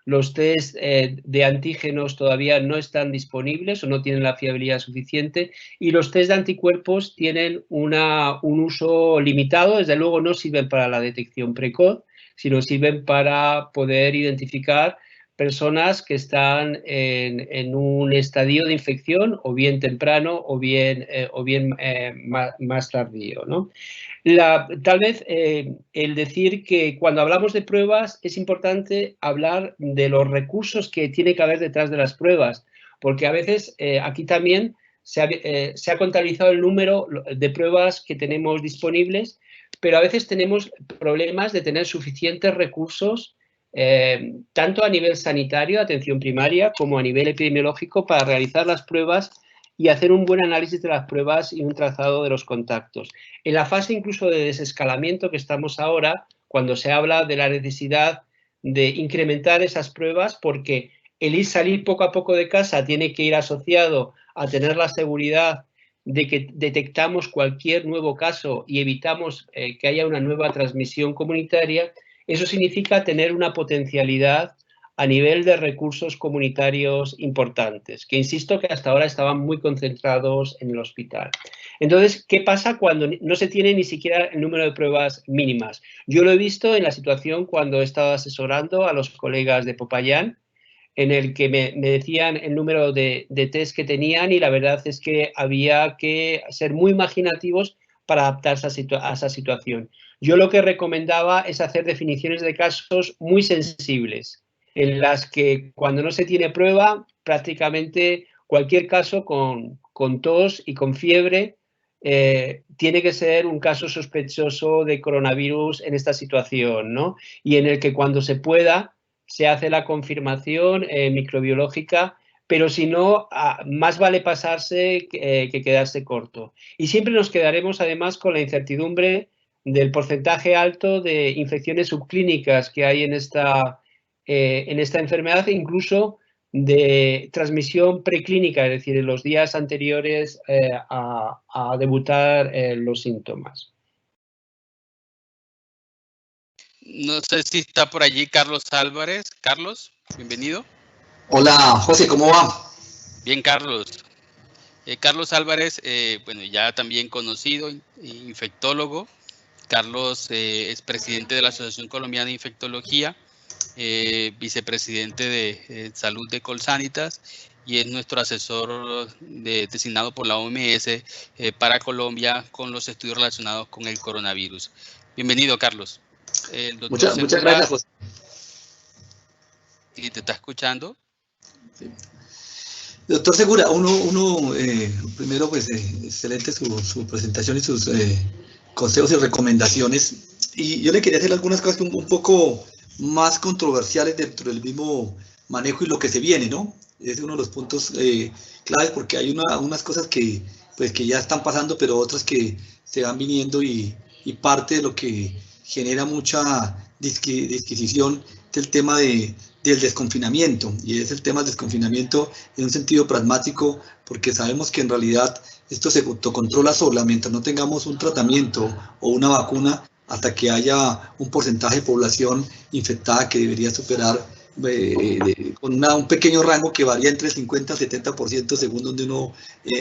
Los test de antígenos todavía no están disponibles o no tienen la fiabilidad suficiente, y los test de anticuerpos tienen un uso limitado. Desde luego no sirven para la detección precoz, sino sirven para poder identificar personas que están en un estadio de infección, o bien temprano o bien más tardío, ¿no? Tal vez el decir que cuando hablamos de pruebas es importante hablar de los recursos que tiene que haber detrás de las pruebas, porque a veces aquí también se ha contabilizado el número de pruebas que tenemos disponibles, pero a veces tenemos problemas de tener suficientes recursos tanto a nivel sanitario, atención primaria, como a nivel epidemiológico para realizar las pruebas y hacer un buen análisis de las pruebas y un trazado de los contactos. En la fase incluso de desescalamiento que estamos ahora, cuando se habla de la necesidad de incrementar esas pruebas, porque el salir poco a poco de casa tiene que ir asociado a tener la seguridad de que detectamos cualquier nuevo caso y evitamos que haya una nueva transmisión comunitaria. Eso significa tener una potencialidad a nivel de recursos comunitarios importantes, que insisto que hasta ahora estaban muy concentrados en el hospital. Entonces, ¿qué pasa cuando no se tiene ni siquiera el número de pruebas mínimas? Yo lo he visto en la situación cuando he estado asesorando a los colegas de Popayán, en el que me decían el número de test que tenían y la verdad es que había que ser muy imaginativos para adaptarse a esa situación. Yo lo que recomendaba es hacer definiciones de casos muy sensibles, en las que cuando no se tiene prueba, prácticamente cualquier caso con tos y con fiebre tiene que ser un caso sospechoso de coronavirus en esta situación, ¿no? Y en el que cuando se pueda, se hace la confirmación microbiológica, pero si no, más vale pasarse que quedarse corto. Y siempre nos quedaremos además con la incertidumbre del porcentaje alto de infecciones subclínicas que hay en esta enfermedad, e incluso de transmisión preclínica, es decir, en los días anteriores a debutar los síntomas. No sé si está por allí Carlos Álvarez. Carlos, bienvenido. Hola, José, ¿cómo va? Bien, Carlos. Carlos Álvarez, bueno, ya también conocido, infectólogo. Carlos es presidente de la Asociación Colombiana de Infectología, vicepresidente de Salud de Colsanitas y es nuestro asesor designado por la OMS para Colombia con los estudios relacionados con el coronavirus. Bienvenido, Carlos. Muchas gracias, José. ¿Sí, te está escuchando? Sí. Doctor Segura, primero, pues, excelente su presentación y sus consejos y recomendaciones. Y yo le quería hacer algunas cosas un poco más controversiales dentro del mismo manejo y lo que se viene, ¿no? Es uno de los puntos claves porque hay unas cosas que ya están pasando, pero otras que se van viniendo y parte de lo que genera mucha disquisición del tema del desconfinamiento, y es el tema del desconfinamiento en un sentido pragmático, porque sabemos que en realidad esto se autocontrola sola mientras no tengamos un tratamiento o una vacuna, hasta que haya un porcentaje de población infectada que debería superar con un pequeño rango que varía entre el 50 al 70% según donde uno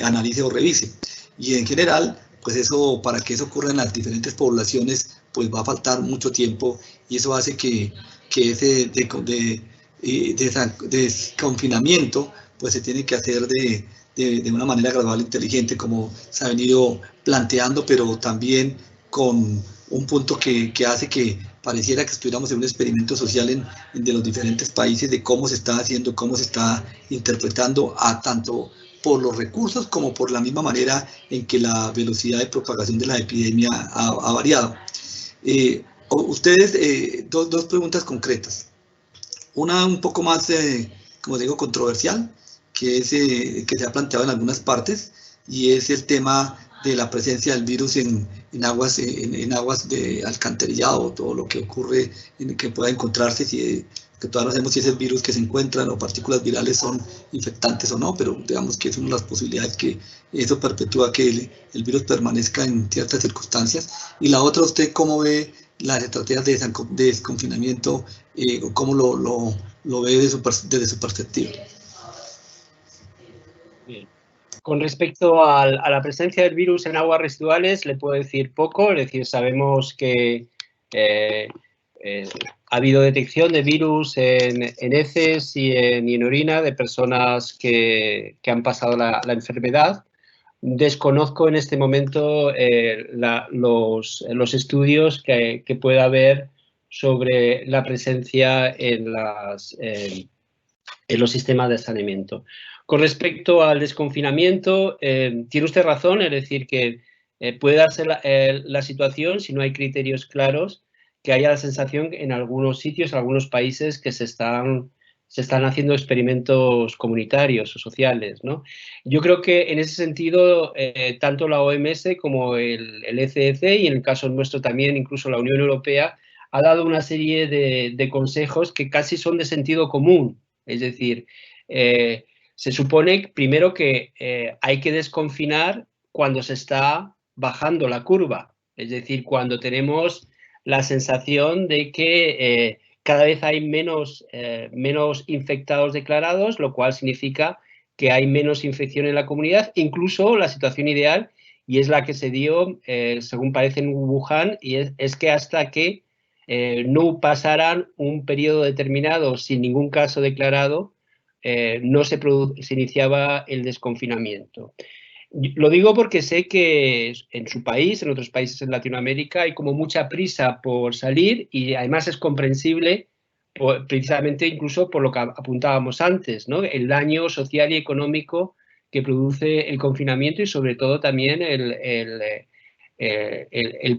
analice o revise. Y en general, pues eso, para que eso ocurra en las diferentes poblaciones, pues va a faltar mucho tiempo, y eso hace que ese desconfinamiento pues se tiene que hacer de una manera gradual e inteligente, como se ha venido planteando, pero también con un punto que hace que pareciera que estuviéramos en un experimento social de los diferentes países, de cómo se está haciendo, cómo se está interpretando, tanto por los recursos como por la misma manera en que la velocidad de propagación de la epidemia ha variado. Ustedes, dos preguntas concretas. Una un poco más, como digo, controversial, que es que se ha planteado en algunas partes, y es el tema de la presencia del virus en aguas de alcantarillado, todo lo que ocurre, que pueda encontrarse, que todavía no sabemos si es el virus que se encuentran o partículas virales son infectantes o no, pero digamos que es una de las posibilidades que eso perpetúa que el virus permanezca en ciertas circunstancias. Y la otra, ¿usted cómo ve las estrategias de desconfinamiento, o cómo lo ve desde su perspectiva? Bien. Con respecto a la presencia del virus en aguas residuales, le puedo decir poco. Es decir, sabemos que ha habido detección de virus en heces y en orina de personas que han pasado la enfermedad. Desconozco en este momento los estudios que pueda haber sobre la presencia en los sistemas de saneamiento. Con respecto al desconfinamiento, tiene usted razón, es decir, que puede darse la situación, si no hay criterios claros, que haya la sensación en algunos sitios, en algunos países, que se están haciendo experimentos comunitarios o sociales, ¿no? Yo creo que en ese sentido, tanto la OMS como el ECDC, y en el caso nuestro también, incluso la Unión Europea, ha dado una serie de consejos que casi son de sentido común. Es decir, se supone primero que hay que desconfinar cuando se está bajando la curva. Es decir, cuando tenemos la sensación de que cada vez hay menos infectados declarados, lo cual significa que hay menos infección en la comunidad. Incluso la situación ideal, y es la que se dio, según parece en Wuhan, y es que hasta que no pasaran un periodo determinado sin ningún caso declarado, no se iniciaba el desconfinamiento. Lo digo porque sé que en su país, en otros países en Latinoamérica, hay como mucha prisa por salir, y además es comprensible precisamente incluso por lo que apuntábamos antes, ¿no? El daño social y económico que produce el confinamiento, y sobre todo también el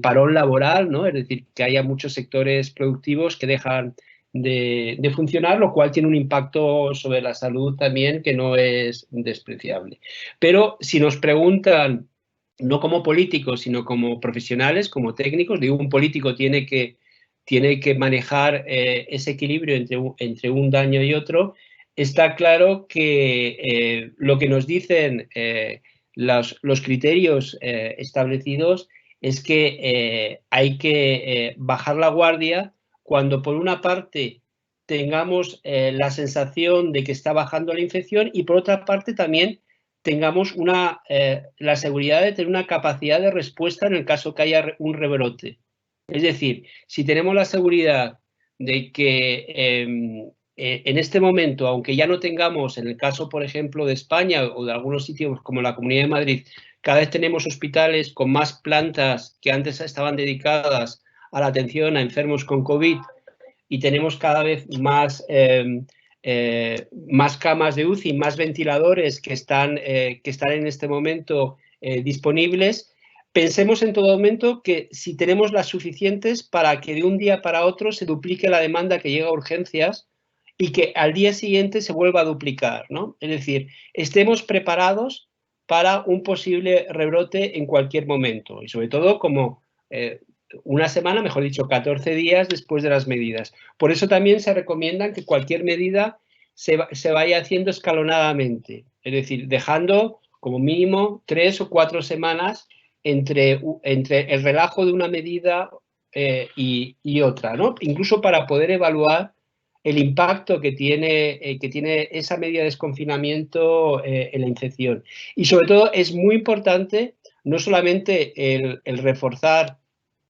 parón laboral, ¿no? Es decir, que haya muchos sectores productivos que dejan de funcionar, lo cual tiene un impacto sobre la salud también que no es despreciable. Pero si nos preguntan, no como políticos, sino como profesionales, como técnicos, digo, un político tiene que manejar ese equilibrio entre un daño y otro. Está claro que lo que nos dicen los criterios establecidos es que hay que bajar la guardia cuando, por una parte, tengamos la sensación de que está bajando la infección, y por otra parte también tengamos la seguridad de tener una capacidad de respuesta en el caso que haya un rebrote. Es decir, si tenemos la seguridad de que en este momento, aunque ya no tengamos, en el caso, por ejemplo, de España o de algunos sitios como la Comunidad de Madrid, cada vez tenemos hospitales con más plantas que antes estaban dedicadas a la atención a enfermos con COVID, y tenemos cada vez más camas de UCI, más ventiladores que están en este momento disponibles. Pensemos en todo momento que si tenemos las suficientes para que de un día para otro se duplique la demanda que llega a urgencias y que al día siguiente se vuelva a duplicar, ¿no? Es decir, estemos preparados para un posible rebrote en cualquier momento, y sobre todo como una semana, mejor dicho, 14 días después de las medidas. Por eso también se recomienda que cualquier medida se vaya haciendo escalonadamente, es decir, dejando como mínimo 3 o 4 semanas entre el relajo de una medida y otra, ¿no? Incluso para poder evaluar el impacto que tiene esa medida de desconfinamiento en la infección. Y sobre todo es muy importante no solamente el reforzar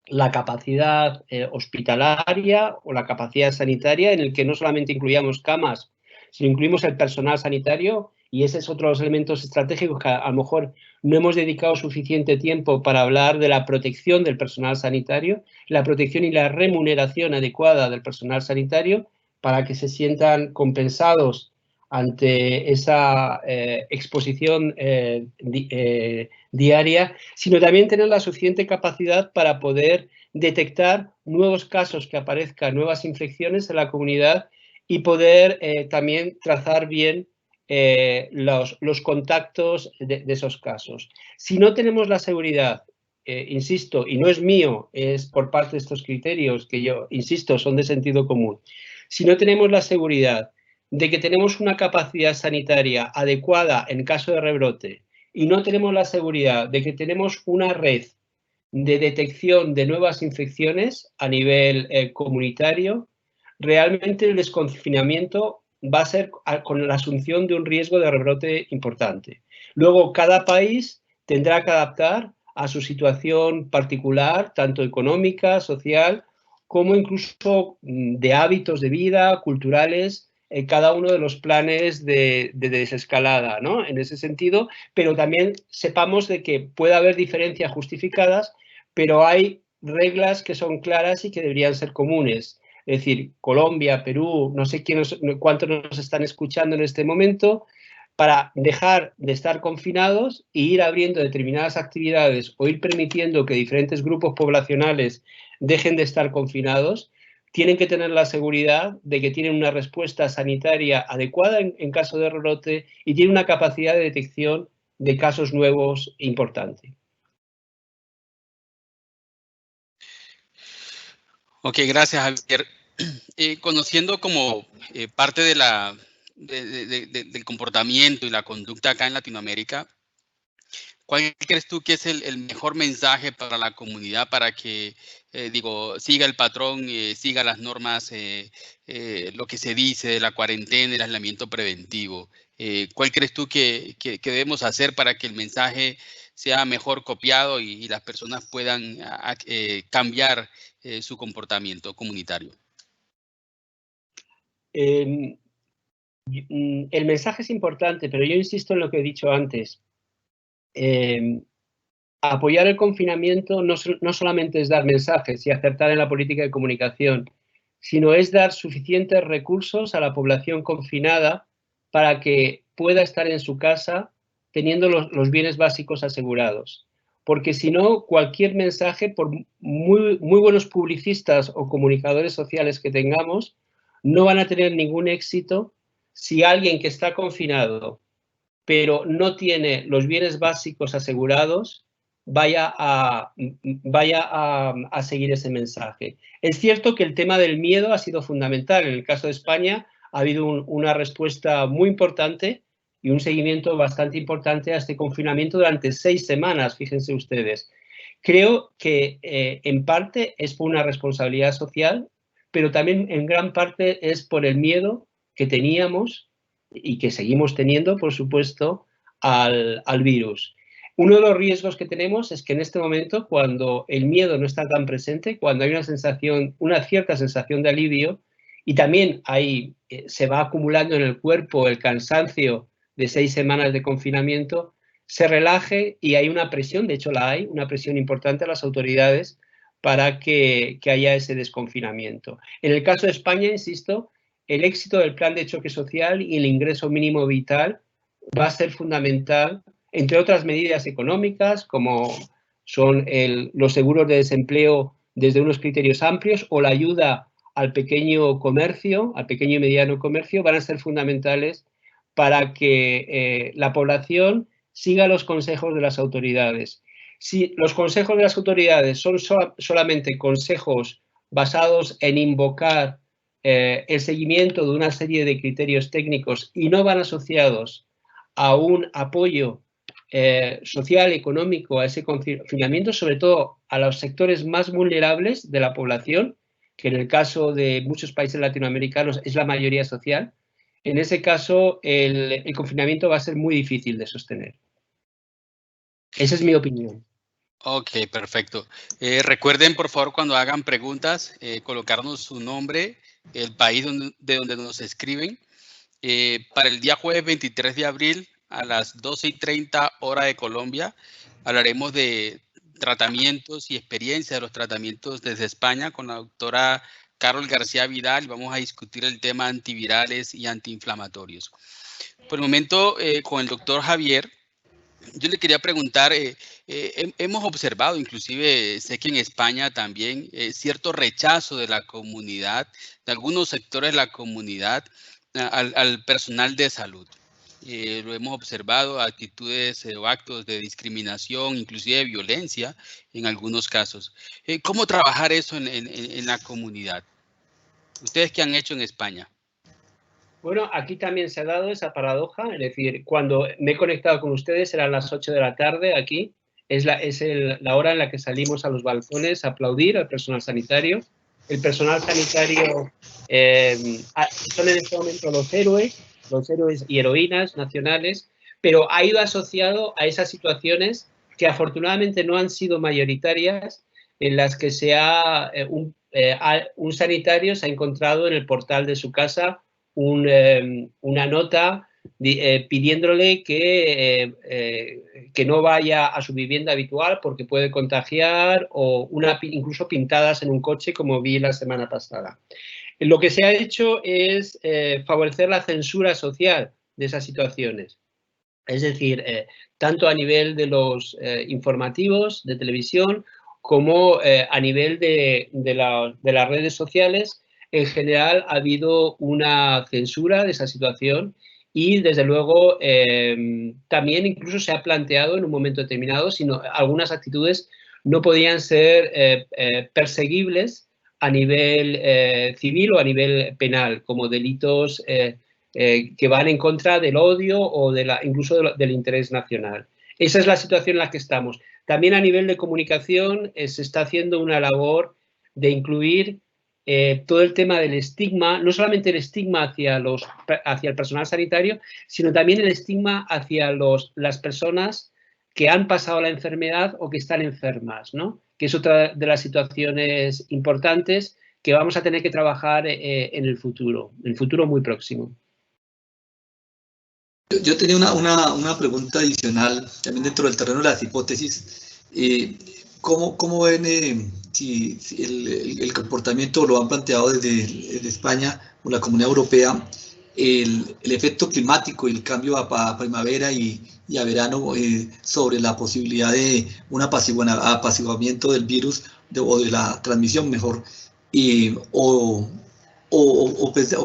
la capacidad hospitalaria o la capacidad sanitaria, en el que no solamente incluíamos camas, sino incluimos el personal sanitario, y ese es otro de los elementos estratégicos que a lo mejor no hemos dedicado suficiente tiempo para hablar de la protección del personal sanitario, la protección y la remuneración adecuada del personal sanitario, para que se sientan compensados ante esa exposición diaria, sino también tener la suficiente capacidad para poder detectar nuevos casos que aparezcan, nuevas infecciones en la comunidad, y poder también trazar bien los contactos de esos casos. Si no tenemos la seguridad, insisto, y no es mío, es por parte de estos criterios que yo, insisto, son de sentido común, si no tenemos la seguridad de que tenemos una capacidad sanitaria adecuada en caso de rebrote, y no tenemos la seguridad de que tenemos una red de detección de nuevas infecciones a nivel comunitario, realmente el desconfinamiento va a ser con la asunción de un riesgo de rebrote importante. Luego, cada país tendrá que adaptar a su situación particular, tanto económica, social, como incluso de hábitos de vida, culturales, cada uno de los planes de desescalada, ¿no? En ese sentido, pero también sepamos de que puede haber diferencias justificadas, pero hay reglas que son claras y que deberían ser comunes. Es decir, Colombia, Perú, no sé cuántos nos están escuchando en este momento, para dejar de estar confinados e ir abriendo determinadas actividades o ir permitiendo que diferentes grupos poblacionales dejen de estar confinados, tienen que tener la seguridad de que tienen una respuesta sanitaria adecuada en caso de rebrote y tienen una capacidad de detección de casos nuevos importante. Ok, gracias, Javier. Conociendo como parte de del comportamiento y la conducta acá en Latinoamérica, ¿cuál crees tú que es el mejor mensaje para la comunidad para que, siga el patrón, siga las normas, lo que se dice de la cuarentena, el aislamiento preventivo? ¿Cuál crees tú que debemos hacer para que el mensaje sea mejor copiado y las personas puedan cambiar su comportamiento comunitario? El mensaje es importante, pero yo insisto en lo que he dicho antes. Apoyar el confinamiento no solamente es dar mensajes y acertar en la política de comunicación, sino es dar suficientes recursos a la población confinada para que pueda estar en su casa teniendo los bienes básicos asegurados. Porque si no, cualquier mensaje, por muy buenos publicistas o comunicadores sociales que tengamos, no van a tener ningún éxito si alguien que está confinado pero no tiene los bienes básicos asegurados, vaya a seguir ese mensaje. Es cierto que el tema del miedo ha sido fundamental. En el caso de España ha habido una respuesta muy importante y un seguimiento bastante importante a este confinamiento durante 6 semanas, fíjense ustedes. Creo que en parte es por una responsabilidad social, pero también en gran parte es por el miedo que teníamos y que seguimos teniendo, por supuesto, al virus. Uno de los riesgos que tenemos es que en este momento, cuando el miedo no está tan presente, cuando hay una cierta sensación de alivio y también se va acumulando en el cuerpo el cansancio de 6 semanas de confinamiento, se relaje y hay una presión, de hecho la hay, una presión importante a las autoridades para que haya ese desconfinamiento. En el caso de España, insisto, el éxito del plan de choque social y el ingreso mínimo vital va a ser fundamental, entre otras medidas económicas, como son los seguros de desempleo desde unos criterios amplios o la ayuda al pequeño comercio, al pequeño y mediano comercio, van a ser fundamentales para que la población siga los consejos de las autoridades. Si los consejos de las autoridades son solamente consejos basados en invocar el seguimiento de una serie de criterios técnicos y no van asociados a un apoyo social, económico a ese confinamiento, sobre todo a los sectores más vulnerables de la población, que en el caso de muchos países latinoamericanos es la mayoría social, en ese caso el confinamiento va a ser muy difícil de sostener. Esa es mi opinión. Ok, perfecto. Recuerden, por favor, cuando hagan preguntas, colocarnos su nombre, el país de donde nos escriben. Para el día jueves 23 de abril a las 12:30 hora de Colombia, hablaremos de tratamientos y experiencia de los tratamientos desde España con la doctora Carol García Vidal. Vamos a discutir el tema antivirales y antiinflamatorios. Por el momento, con el doctor Javier, yo le quería preguntar, hemos observado, inclusive sé que en España también, cierto rechazo de la comunidad, de algunos sectores de la comunidad, al personal de salud. Lo hemos observado, actitudes o actos de discriminación, inclusive de violencia en algunos casos. ¿Cómo trabajar eso en la comunidad? ¿Ustedes qué han hecho en España? Bueno, aquí también se ha dado esa paradoja, es decir, cuando me he conectado con ustedes eran las 8 de la tarde aquí, es la hora en la que salimos a los balcones a aplaudir al personal sanitario. El personal sanitario son en este momento los héroes y heroínas nacionales, pero ha ido asociado a esas situaciones que afortunadamente no han sido mayoritarias, en las que un sanitario se ha encontrado en el portal de su casa una nota pidiéndole que no vaya a su vivienda habitual porque puede contagiar o incluso pintadas en un coche como vi la semana pasada. Lo que se ha hecho es favorecer la censura social de esas situaciones. Es decir, tanto a nivel de los informativos de televisión como a nivel de las redes sociales. En general ha habido una censura de esa situación y, desde luego, también incluso se ha planteado en un momento determinado si algunas actitudes no podían ser perseguibles a nivel civil o a nivel penal, como delitos que van en contra del odio o incluso del interés nacional. Esa es la situación en la que estamos. También a nivel de comunicación se está haciendo una labor de incluir todo el tema del estigma, no solamente el estigma hacia el personal sanitario, sino también el estigma hacia las personas que han pasado la enfermedad o que están enfermas, ¿no? Que es otra de las situaciones importantes que vamos a tener que trabajar en el futuro muy próximo. Yo tenía una pregunta adicional, también dentro del terreno de las hipótesis. ¿Cómo ven si el comportamiento, lo han planteado desde España o la Comunidad Europea, el efecto climático y el cambio a primavera y a verano sobre la posibilidad de un apaciguamiento del virus o de la transmisión mejor? ¿O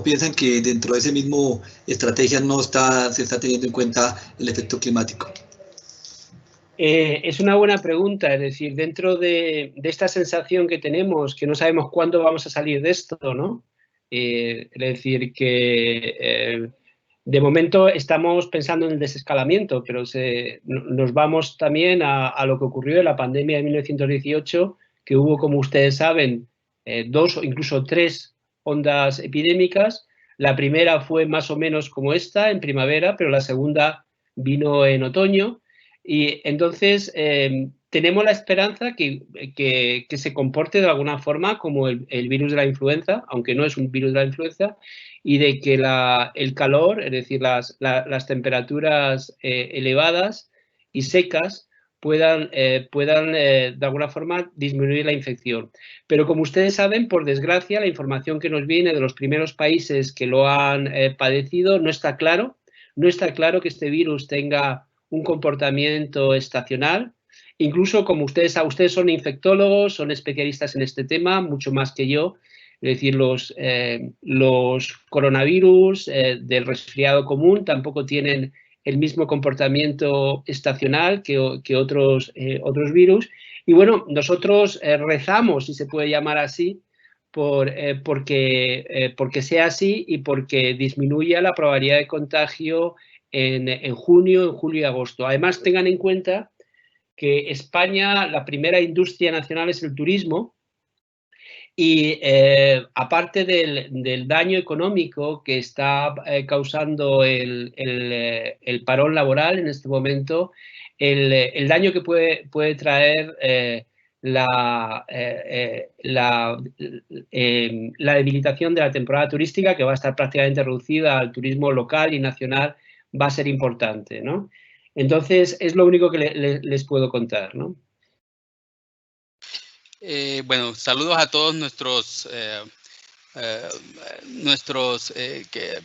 piensan que dentro de ese mismo estrategia no se está teniendo en cuenta el efecto climático? Es una buena pregunta. Es decir, dentro de esta sensación que tenemos, que no sabemos cuándo vamos a salir de esto, ¿no? Es decir, que de momento estamos pensando en el desescalamiento, pero nos vamos también a lo que ocurrió en la pandemia de 1918, que hubo, como ustedes saben, 2 o incluso 3 ondas epidémicas. La primera fue más o menos como esta, en primavera, pero la segunda vino en otoño. Y entonces tenemos la esperanza que se comporte de alguna forma como el virus de la influenza, aunque no es un virus de la influenza, y de que el calor, es decir, las temperaturas elevadas y secas puedan de alguna forma disminuir la infección. Pero, como ustedes saben, por desgracia, la información que nos viene de los primeros países que lo han padecido no está claro. No está claro que este virus tenga un comportamiento estacional. Incluso, como ustedes son infectólogos, son especialistas en este tema, mucho más que yo. Es decir, los coronavirus del resfriado común tampoco tienen el mismo comportamiento estacional que otros virus. Y bueno, nosotros rezamos, si se puede llamar así, porque sea así y porque disminuya la probabilidad de contagio en junio, en julio y agosto. Además, tengan en cuenta que España, la primera industria nacional es el turismo. Y aparte del daño económico que está causando el parón laboral en este momento, el daño que puede traer la debilitación de la temporada turística, que va a estar prácticamente reducida al turismo local y nacional, va a ser importante, ¿no? Entonces, es lo único que les puedo contar, ¿no? Bueno, saludos a todos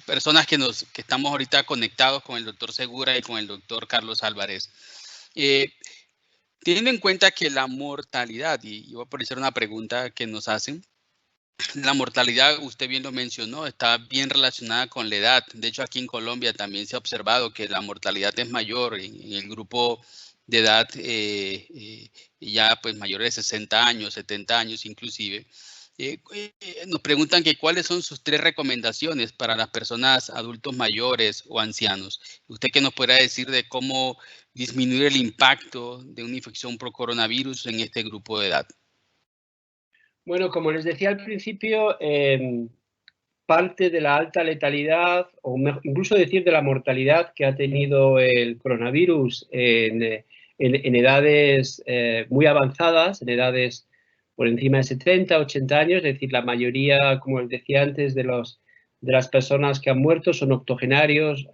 personas que estamos ahorita conectados con el doctor Segura y con el doctor Carlos Álvarez. Teniendo en cuenta que la mortalidad, y voy a poner una pregunta que nos hacen, la mortalidad, usted bien lo mencionó, está bien relacionada con la edad. De hecho, aquí en Colombia también se ha observado que la mortalidad es mayor en el grupo de edad ya pues mayores de 60 años, 70 años inclusive. Nos preguntan que cuáles son sus 3 recomendaciones para las personas adultos mayores o ancianos. ¿Usted qué nos podrá decir de cómo disminuir el impacto de una infección por coronavirus en este grupo de edad? Bueno, como les decía al principio, parte de la alta letalidad, o incluso decir de la mortalidad que ha tenido el coronavirus en edades muy avanzadas, en edades por encima de 70, 80 años, es decir, la mayoría, como les decía antes, de las personas que han muerto son octogenarios,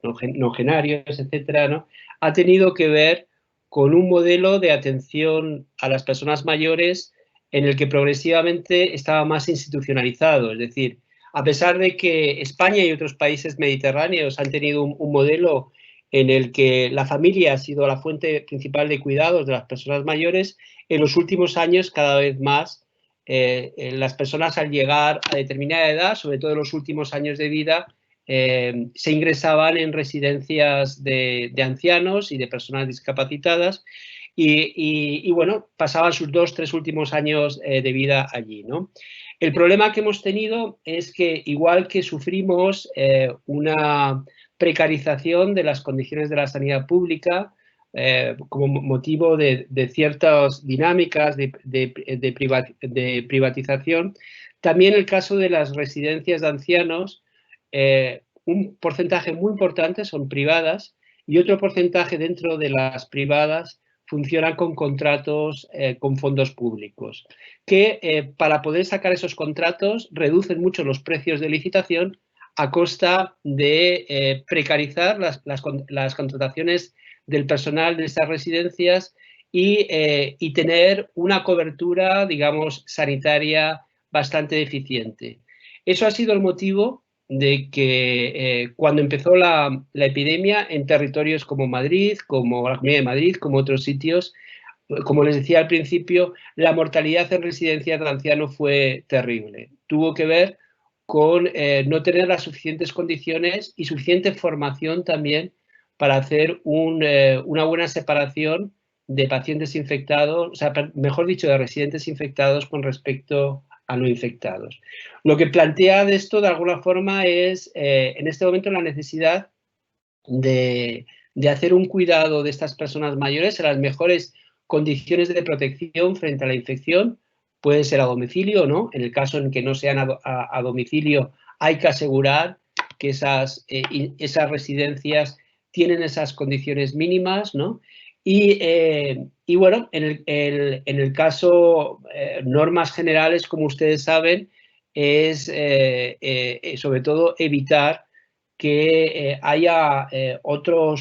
nogenarios, etcétera, ¿no? Ha tenido que ver con un modelo de atención a las personas mayores en el que progresivamente estaba más institucionalizado. Es decir, a pesar de que España y otros países mediterráneos han tenido un modelo en el que la familia ha sido la fuente principal de cuidados de las personas mayores, en los últimos años cada vez más las personas al llegar a determinada edad, sobre todo en los últimos años de vida, se ingresaban en residencias de ancianos y de personas discapacitadas y bueno, pasaban sus 2-3 últimos años de vida allí, ¿no? El problema que hemos tenido es que, igual que sufrimos una precarización de las condiciones de la sanidad pública como motivo de ciertas dinámicas de privatización, también el caso de las residencias de ancianos, un porcentaje muy importante son privadas y otro porcentaje dentro de las privadas funcionan con contratos con fondos públicos, que para poder sacar esos contratos reducen mucho los precios de licitación a costa de precarizar las contrataciones del personal de estas residencias y tener una cobertura, digamos, sanitaria bastante deficiente. Eso ha sido el motivo de que cuando empezó la epidemia en territorios como Madrid, como la Comunidad de Madrid, como otros sitios, como les decía al principio, la mortalidad en residencias de ancianos fue terrible. Tuvo que ver con no tener las suficientes condiciones y suficiente formación también para hacer una buena separación de pacientes infectados, o sea, mejor dicho, de residentes infectados con respecto a no infectados. Lo que plantea de esto, de alguna forma, es en este momento la necesidad de hacer un cuidado de estas personas mayores en las mejores condiciones de protección frente a la infección. Puede ser a domicilio o no. En el caso en que no sean a domicilio, hay que asegurar que esas residencias tienen esas condiciones mínimas, ¿no? Y bueno, en el caso, normas generales, como ustedes saben, es sobre todo evitar que haya dentro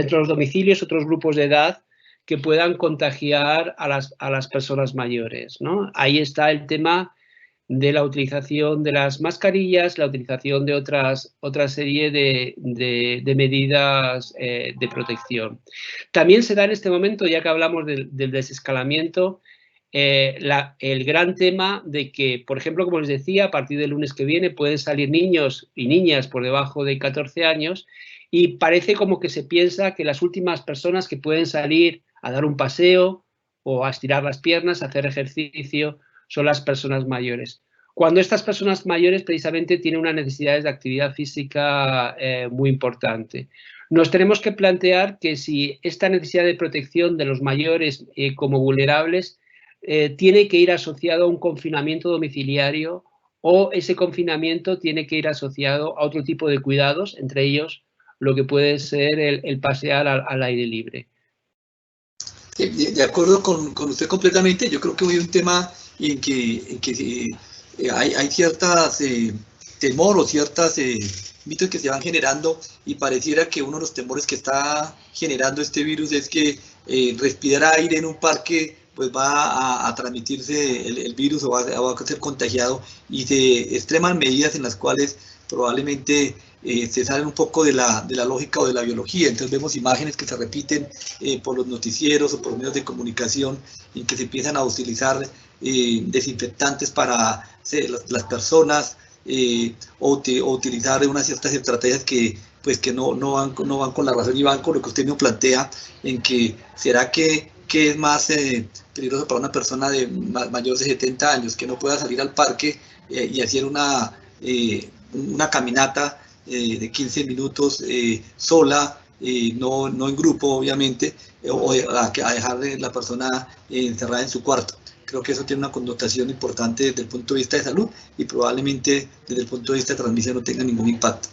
de los domicilios otros grupos de edad que puedan contagiar a las personas mayores, ¿no? Ahí está el tema de la utilización de las mascarillas, la utilización de otra serie de medidas de protección. También se da en este momento, ya que hablamos del desescalamiento, el gran tema de que, por ejemplo, como les decía, a partir del lunes que viene pueden salir niños y niñas por debajo de 14 años y parece como que se piensa que las últimas personas que pueden salir a dar un paseo o a estirar las piernas, a hacer ejercicio, son las personas mayores. Cuando estas personas mayores precisamente tienen unas necesidades de actividad física muy importante. Nos tenemos que plantear que si esta necesidad de protección de los mayores como vulnerables tiene que ir asociado a un confinamiento domiciliario o ese confinamiento tiene que ir asociado a otro tipo de cuidados, entre ellos lo que puede ser el pasear al aire libre. De acuerdo con usted completamente. Yo creo que hoy hay un tema en que hay ciertas temor o ciertas mitos que se van generando y pareciera que uno de los temores que está generando este virus es que respirar aire en un parque pues va a transmitirse el virus o va a ser contagiado, y se extreman medidas en las cuales probablemente se salen un poco de la lógica o de la biología. Entonces vemos imágenes que se repiten por los noticieros o por medios de comunicación en que se empiezan a utilizar desinfectantes para las personas o utilizar unas ciertas estrategias que no van con la razón y van con lo que usted mismo plantea, en que será que es más peligroso para una persona de mayor de 70 años que no pueda salir al parque y hacer una caminata de 15 minutos sola, no en grupo obviamente, o a dejar la persona encerrada en su cuarto. Creo que eso tiene una connotación importante desde el punto de vista de salud y probablemente desde el punto de vista de transmisión no tenga ningún impacto.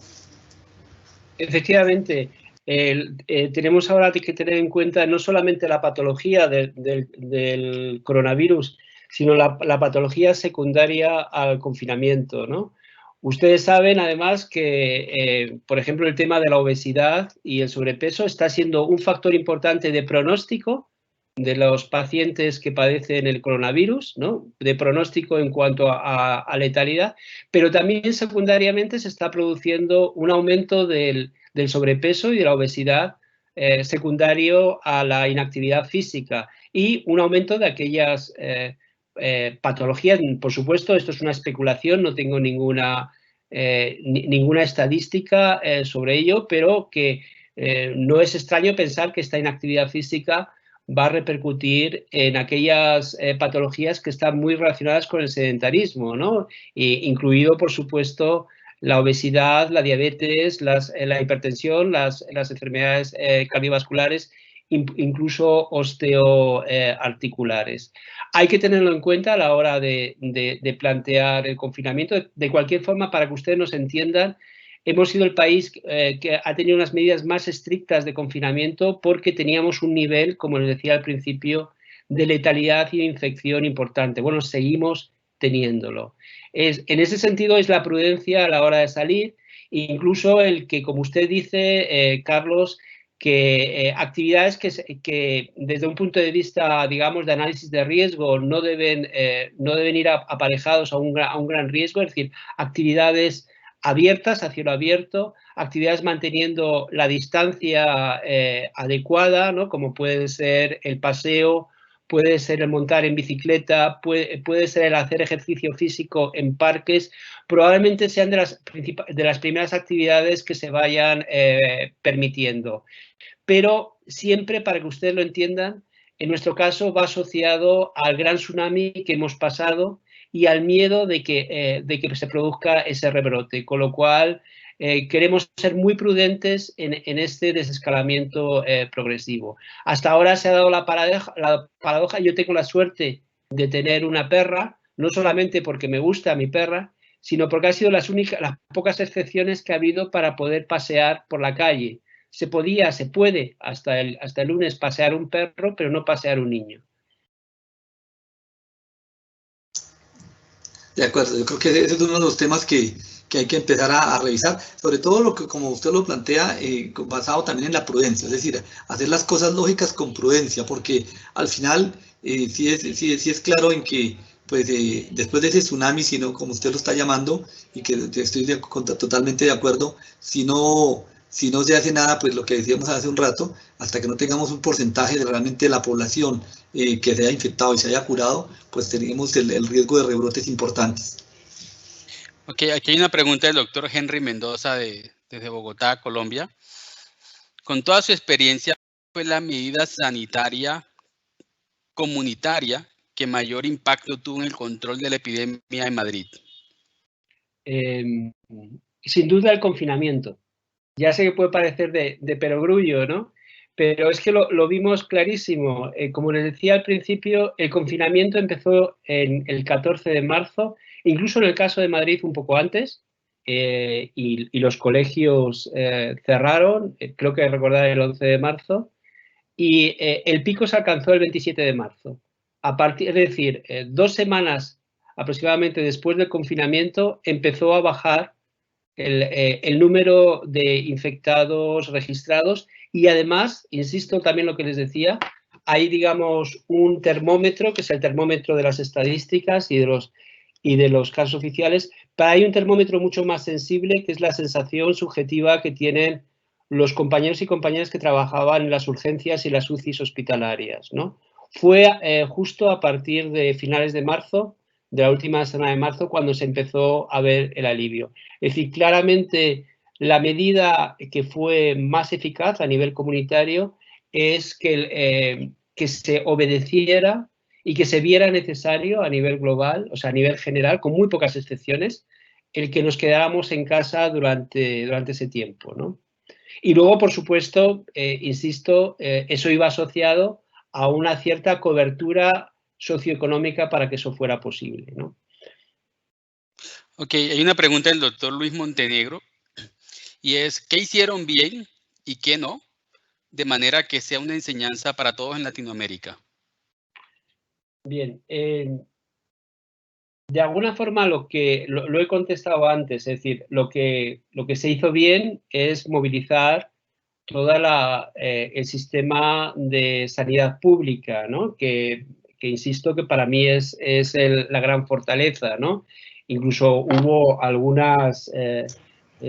Efectivamente, tenemos ahora que tener en cuenta no solamente la patología del coronavirus, sino la patología secundaria al confinamiento, ¿no? Ustedes saben, además, que, por ejemplo, el tema de la obesidad y el sobrepeso está siendo un factor importante de pronóstico de los pacientes que padecen el coronavirus, ¿no? De pronóstico en cuanto a letalidad, pero también secundariamente se está produciendo un aumento del sobrepeso y de la obesidad secundario a la inactividad física y un aumento de aquellas patologías. Por supuesto, esto es una especulación, no tengo ninguna estadística sobre ello, pero que no es extraño pensar que esta inactividad física va a repercutir en aquellas patologías que están muy relacionadas con el sedentarismo, ¿no? Incluido, por supuesto, la obesidad, la diabetes, la hipertensión, las enfermedades cardiovasculares, incluso osteoarticulares. Hay que tenerlo en cuenta a la hora de plantear el confinamiento. De cualquier forma, para que ustedes nos entiendan, hemos sido el país que ha tenido unas medidas más estrictas de confinamiento porque teníamos un nivel, como les decía al principio, de letalidad y de infección importante. Bueno, seguimos teniéndolo. En ese sentido es la prudencia a la hora de salir, incluso el que, como usted dice, Carlos, que actividades que desde un punto de vista, digamos, de análisis de riesgo no deben ir aparejados a un gran riesgo, es decir, actividades abiertas, a cielo abierto, actividades manteniendo la distancia adecuada, ¿no? Como puede ser el paseo, puede ser el montar en bicicleta, puede ser el hacer ejercicio físico en parques, probablemente sean de las primeras actividades que se vayan permitiendo. Pero siempre, para que ustedes lo entiendan, en nuestro caso va asociado al gran tsunami que hemos pasado y al miedo de que se produzca ese rebrote, con lo cual queremos ser muy prudentes en este desescalamiento progresivo. Hasta ahora se ha dado la paradoja. Yo tengo la suerte de tener una perra, no solamente porque me gusta mi perra, sino porque han sido las pocas excepciones que ha habido para poder pasear por la calle. Se puede hasta el lunes pasear un perro, pero no pasear un niño. De acuerdo, yo creo que ese es uno de los temas que hay que empezar a revisar, sobre todo lo que, como usted lo plantea, basado también en la prudencia, es decir, hacer las cosas lógicas con prudencia, porque al final sí es claro en que pues después de ese tsunami, sino como usted lo está llamando, y que estoy totalmente de acuerdo, si no se hace nada, pues lo que decíamos hace un rato, hasta que no tengamos un porcentaje de realmente la población que se haya infectado y se haya curado, pues tenemos el riesgo de rebrotes importantes. Ok, aquí hay una pregunta del doctor Henry Mendoza desde Bogotá, Colombia. Con toda su experiencia, ¿cuál fue la medida sanitaria comunitaria que mayor impacto tuvo en el control de la epidemia en Madrid? Sin duda el confinamiento. Ya sé que puede parecer de perogrullo, ¿no? Pero es que lo vimos clarísimo. Como les decía al principio, el confinamiento empezó el 14 de marzo, incluso en el caso de Madrid un poco antes, y los colegios cerraron, creo que recordar el 11 de marzo, y el pico se alcanzó el 27 de marzo. Es decir, 2 semanas aproximadamente después del confinamiento empezó a bajar el número de infectados registrados y además, insisto también lo que les decía, hay, digamos, un termómetro, que es el termómetro de las estadísticas y de los casos oficiales, pero hay un termómetro mucho más sensible, que es la sensación subjetiva que tienen los compañeros y compañeras que trabajaban en las urgencias y las UCIs hospitalarias, ¿no? Fue justo a partir de finales de marzo, de la última semana de marzo, cuando se empezó a ver el alivio. Es decir, claramente la medida que fue más eficaz a nivel comunitario es que se obedeciera y que se viera necesario a nivel global, o sea, a nivel general, con muy pocas excepciones, el que nos quedáramos en casa durante ese tiempo, ¿no? Y luego, por supuesto, insisto, eso iba asociado a una cierta cobertura socioeconómica para que eso fuera posible, ¿no? Ok, hay una pregunta del doctor Luis Montenegro y es, ¿qué hicieron bien y qué no? De manera que sea una enseñanza para todos en Latinoamérica. Bien, de alguna forma lo he contestado antes, es decir, lo que se hizo bien es movilizar todo el sistema de sanidad pública, ¿no? Que insisto que para mí es la gran fortaleza, ¿no? Incluso hubo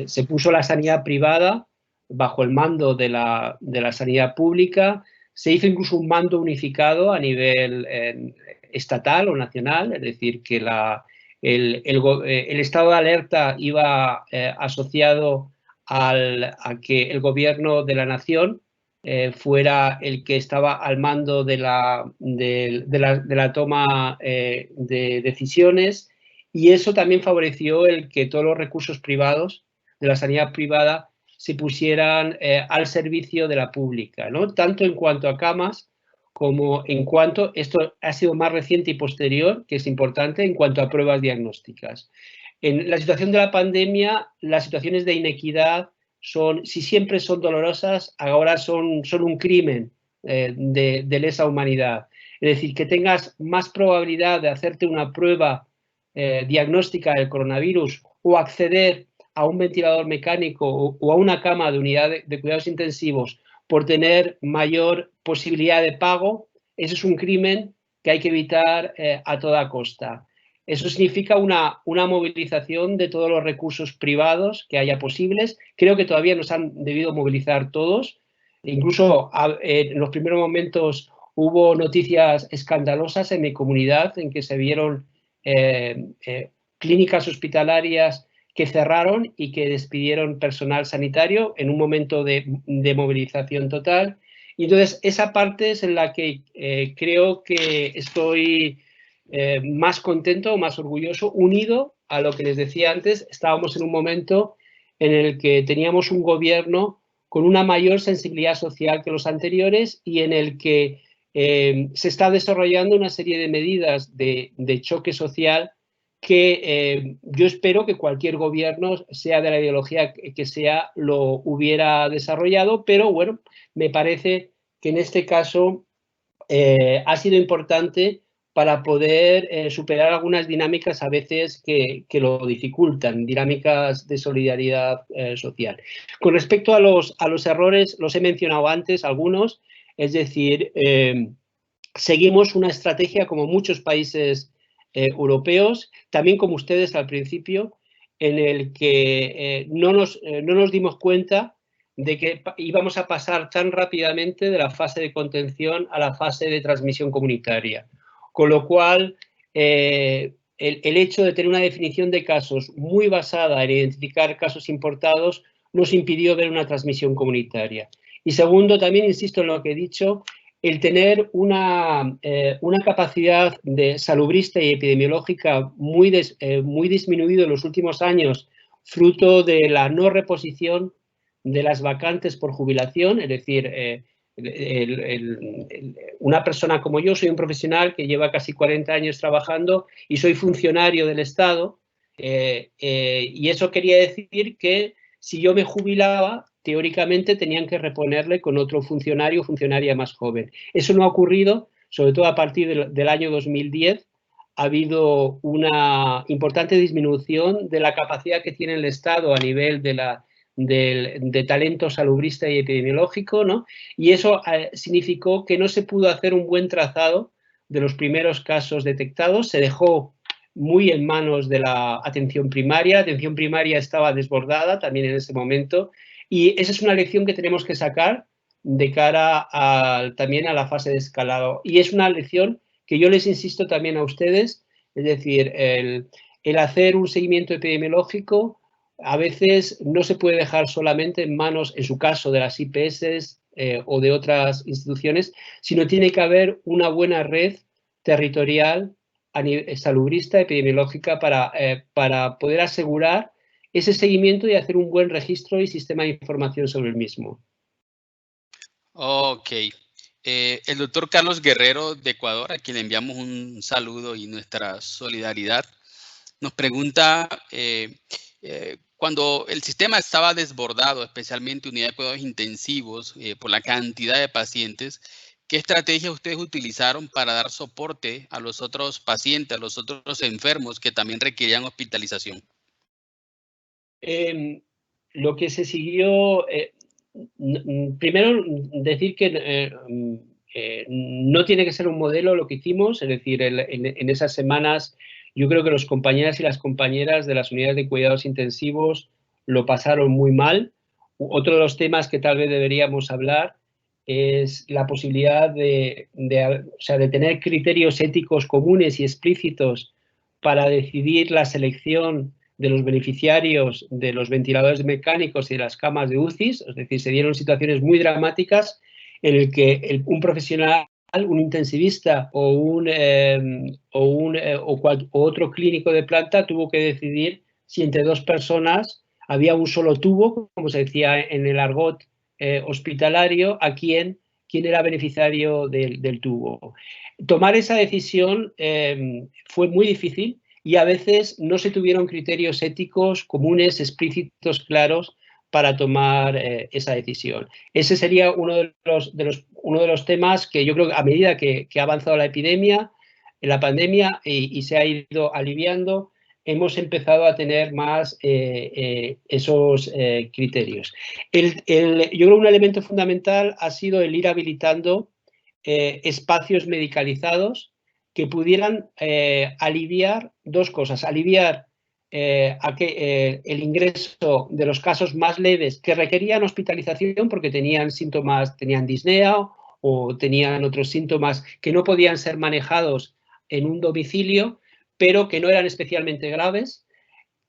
se puso la sanidad privada bajo el mando de la sanidad pública. Se hizo incluso un mando unificado a nivel estatal o nacional, es decir, que el estado de alerta iba asociado a que el gobierno de la nación fuera el que estaba al mando de la toma de decisiones, y eso también favoreció el que todos los recursos privados de la sanidad privada se pusieran al servicio de la pública, ¿no? Tanto en cuanto a camas como en cuanto, esto ha sido más reciente y posterior, que es importante, en cuanto a pruebas diagnósticas. En la situación de la pandemia, las situaciones de inequidad si siempre son dolorosas, ahora son un crimen de lesa humanidad. Es decir, que tengas más probabilidad de hacerte una prueba diagnóstica del coronavirus o acceder a un ventilador mecánico o a una cama de unidad de cuidados intensivos por tener mayor posibilidad de pago, eso es un crimen que hay que evitar a toda costa. Eso significa una movilización de todos los recursos privados que haya posibles. Creo que todavía nos han debido movilizar todos. Incluso en los primeros momentos hubo noticias escandalosas en mi comunidad en que se vieron clínicas hospitalarias que cerraron y que despidieron personal sanitario en un momento de movilización total. Y entonces esa parte es en la que creo que estoy más contento, más orgulloso, unido a lo que les decía antes. Estábamos en un momento en el que teníamos un gobierno con una mayor sensibilidad social que los anteriores y en el que se está desarrollando una serie de medidas de choque social que yo espero que cualquier gobierno, sea de la ideología que sea, lo hubiera desarrollado, pero bueno, me parece que en este caso ha sido importante para poder superar algunas dinámicas a veces que lo dificultan, dinámicas de solidaridad social. Con respecto a los errores, los he mencionado antes, algunos, es decir, seguimos una estrategia como muchos países europeos, también como ustedes al principio, en el que no nos dimos cuenta de que íbamos a pasar tan rápidamente de la fase de contención a la fase de transmisión comunitaria. Con lo cual, el hecho de tener una definición de casos muy basada en identificar casos importados nos impidió ver una transmisión comunitaria. Y segundo, también insisto en lo que he dicho, el tener una capacidad de salubrista y epidemiológica muy disminuido en los últimos años, fruto de la no reposición de las vacantes por jubilación, es decir, una persona como yo, soy un profesional que lleva casi 40 años trabajando y soy funcionario del Estado, y eso quería decir que si yo me jubilaba, teóricamente tenían que reponerle con otro funcionario o funcionaria más joven. Eso no ha ocurrido, sobre todo a partir del año 2010, ha habido una importante disminución de la capacidad que tiene el Estado a nivel de talento salubrista y epidemiológico, ¿no? Y eso significó que no se pudo hacer un buen trazado de los primeros casos detectados, se dejó muy en manos de la atención primaria. La atención primaria estaba desbordada también en ese momento, y esa es una lección que tenemos que sacar de cara también a la fase de escalado. Y es una lección que yo les insisto también a ustedes, es decir, el hacer un seguimiento epidemiológico a veces no se puede dejar solamente en manos, en su caso, de las IPS o de otras instituciones, sino tiene que haber una buena red territorial salubrista, epidemiológica, para poder asegurar ese seguimiento y hacer un buen registro y sistema de información sobre el mismo. Ok. El doctor Carlos Guerrero de Ecuador, a quien le enviamos un saludo y nuestra solidaridad, nos pregunta, cuando el sistema estaba desbordado, especialmente unidad de cuidados intensivos, por la cantidad de pacientes, ¿qué estrategias ustedes utilizaron para dar soporte a los otros pacientes, a los otros enfermos que también requerían hospitalización? Lo que se siguió, primero decir que no tiene que ser un modelo lo que hicimos, es decir, en esas semanas yo creo que los compañeros y las compañeras de las unidades de cuidados intensivos lo pasaron muy mal, otro de los temas que tal vez deberíamos hablar es la posibilidad de tener criterios éticos comunes y explícitos para decidir la selección de los beneficiarios de los ventiladores mecánicos y de las camas de UCI. Es decir, se dieron situaciones muy dramáticas en el que un profesional, un intensivista o otro clínico de planta tuvo que decidir si entre dos personas había un solo tubo, como se decía en el argot hospitalario, a quién era beneficiario del tubo. Tomar esa decisión fue muy difícil y a veces no se tuvieron criterios éticos comunes, explícitos, claros para tomar esa decisión. Ese sería uno de los temas que yo creo que a medida que ha avanzado la epidemia, la pandemia y se ha ido aliviando, hemos empezado a tener más esos criterios. Yo creo que un elemento fundamental ha sido el ir habilitando espacios medicalizados que pudieran aliviar dos cosas. Aliviar el ingreso de los casos más leves que requerían hospitalización porque tenían síntomas, tenían disnea o tenían otros síntomas que no podían ser manejados en un domicilio, pero que no eran especialmente graves.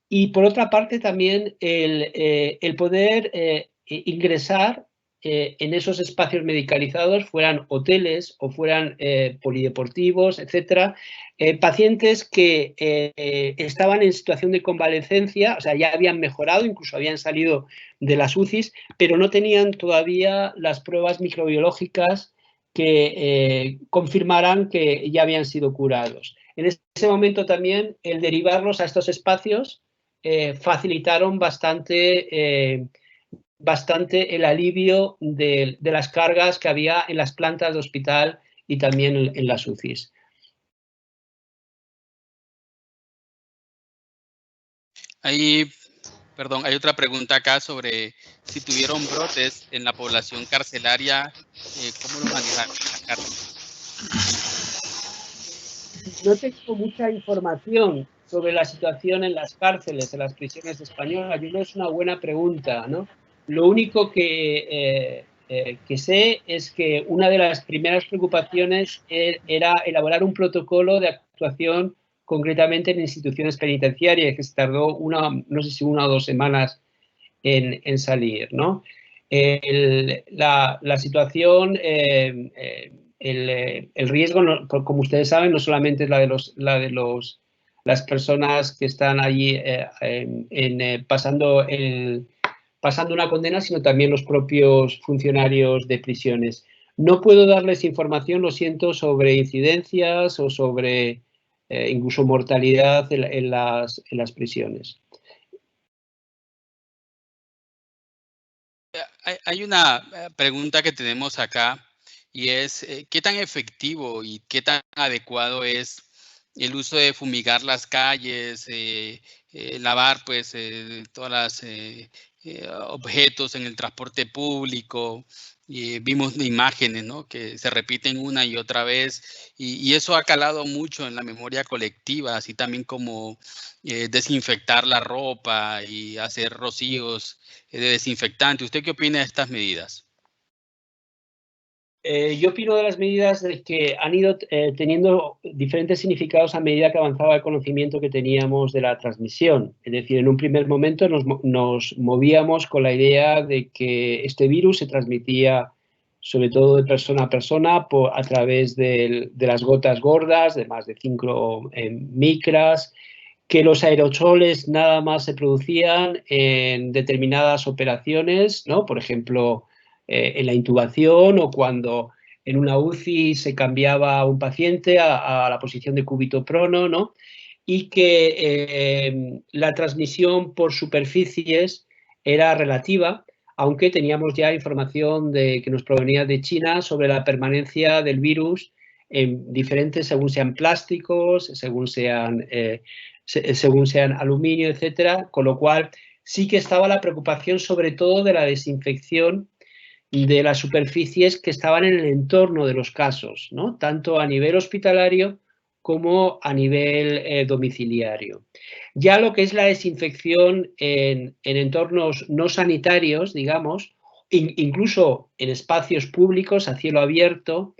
Y por otra parte también el poder ingresar en esos espacios medicalizados, fueran hoteles o fueran polideportivos, etcétera, pacientes que estaban en situación de convalecencia, o sea, ya habían mejorado, incluso habían salido de las UCIs, pero no tenían todavía las pruebas microbiológicas que confirmaran que ya habían sido curados. En ese momento también el derivarlos a estos espacios facilitaron bastante el alivio de las cargas que había en las plantas de hospital y también en las UCIs. Hay otra pregunta acá sobre si tuvieron brotes en la población carcelaria, ¿cómo lo manejaron en la cárcel? No tengo mucha información sobre la situación en las cárceles, en las prisiones españolas. Yo creo que es una buena pregunta, ¿no? Lo único que sé es que una de las primeras preocupaciones era elaborar un protocolo de actuación concretamente en instituciones penitenciarias, que se tardó no sé si 1 o 2 semanas en salir, ¿no? La situación, el riesgo, como ustedes saben, no solamente es la de las personas que están allí pasando una condena, sino también los propios funcionarios de prisiones. No puedo darles información, lo siento, sobre incidencias o sobre incluso mortalidad en las prisiones. Hay una pregunta que tenemos acá y es ¿qué tan efectivo y qué tan adecuado es el uso de fumigar las calles, lavar pues todas las objetos en el transporte público? Vimos imágenes, ¿no?, que se repiten una y otra vez y eso ha calado mucho en la memoria colectiva, así también como desinfectar la ropa y hacer rocíos de desinfectante. ¿Usted qué opina de estas medidas? Yo opino de las medidas de que han ido teniendo diferentes significados a medida que avanzaba el conocimiento que teníamos de la transmisión. Es decir, en un primer momento nos movíamos con la idea de que este virus se transmitía sobre todo de persona a persona a través de las gotas gordas, de más de 5 micras, que los aerosoles nada más se producían en determinadas operaciones, ¿no? Por ejemplo, en la intubación o cuando en una UCI se cambiaba a un paciente a la posición de cúbito prono, ¿no? Y que la transmisión por superficies era relativa, aunque teníamos ya información que nos provenía de China sobre la permanencia del virus en diferentes, según sean plásticos, según sean aluminio, etcétera, con lo cual sí que estaba la preocupación sobre todo de la desinfección de las superficies que estaban en el entorno de los casos, ¿no? Tanto a nivel hospitalario como a nivel domiciliario. Ya lo que es la desinfección en entornos no sanitarios, digamos, incluso en espacios públicos a cielo abierto,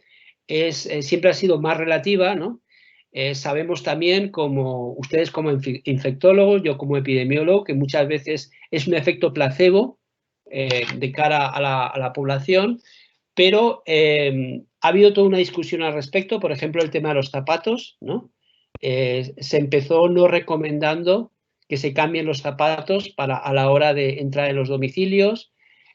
siempre ha sido más relativa, ¿no? Sabemos también, como ustedes como infectólogos, yo como epidemiólogo, que muchas veces es un efecto placebo de cara a la población, pero ha habido toda una discusión al respecto, por ejemplo, el tema de los zapatos, ¿no? Se empezó no recomendando que se cambien los zapatos a la hora de entrar en los domicilios.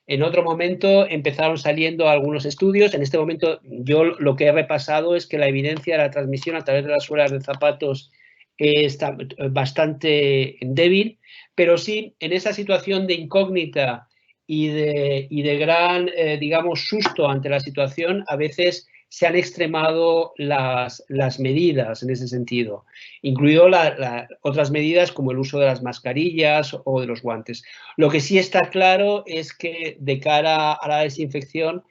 En otro momento empezaron saliendo algunos estudios. En este momento yo lo que he repasado es que la evidencia de la transmisión a través de las suelas de zapatos está bastante débil, pero sí en esa situación de incógnita y de gran, digamos, susto ante la situación, a veces se han extremado las medidas en ese sentido, incluido otras medidas como el uso de las mascarillas o de los guantes. Lo que sí está claro es que de cara a la desinfección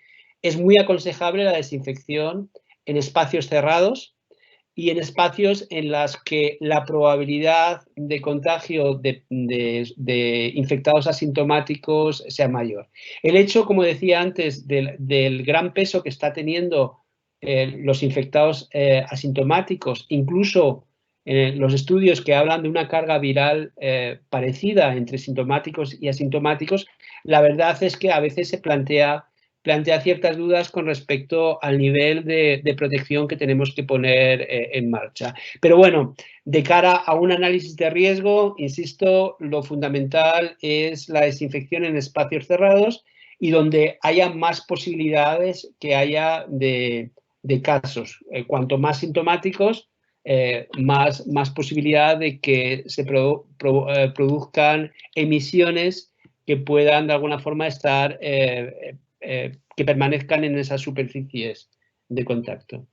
es muy aconsejable la desinfección en espacios cerrados y en espacios en los que la probabilidad de contagio de infectados asintomáticos sea mayor. El hecho, como decía antes, del gran peso que está teniendo los infectados asintomáticos, incluso los estudios que hablan de una carga viral parecida entre sintomáticos y asintomáticos, la verdad es que a veces se plantea ciertas dudas con respecto al nivel de protección que tenemos que poner en marcha. Pero bueno, de cara a un análisis de riesgo, insisto, lo fundamental es la desinfección en espacios cerrados y donde haya más posibilidades que haya de casos. Cuanto más sintomáticos, más posibilidad de que se produzcan emisiones que puedan de alguna forma estar que permanezcan en esas superficies de contacto.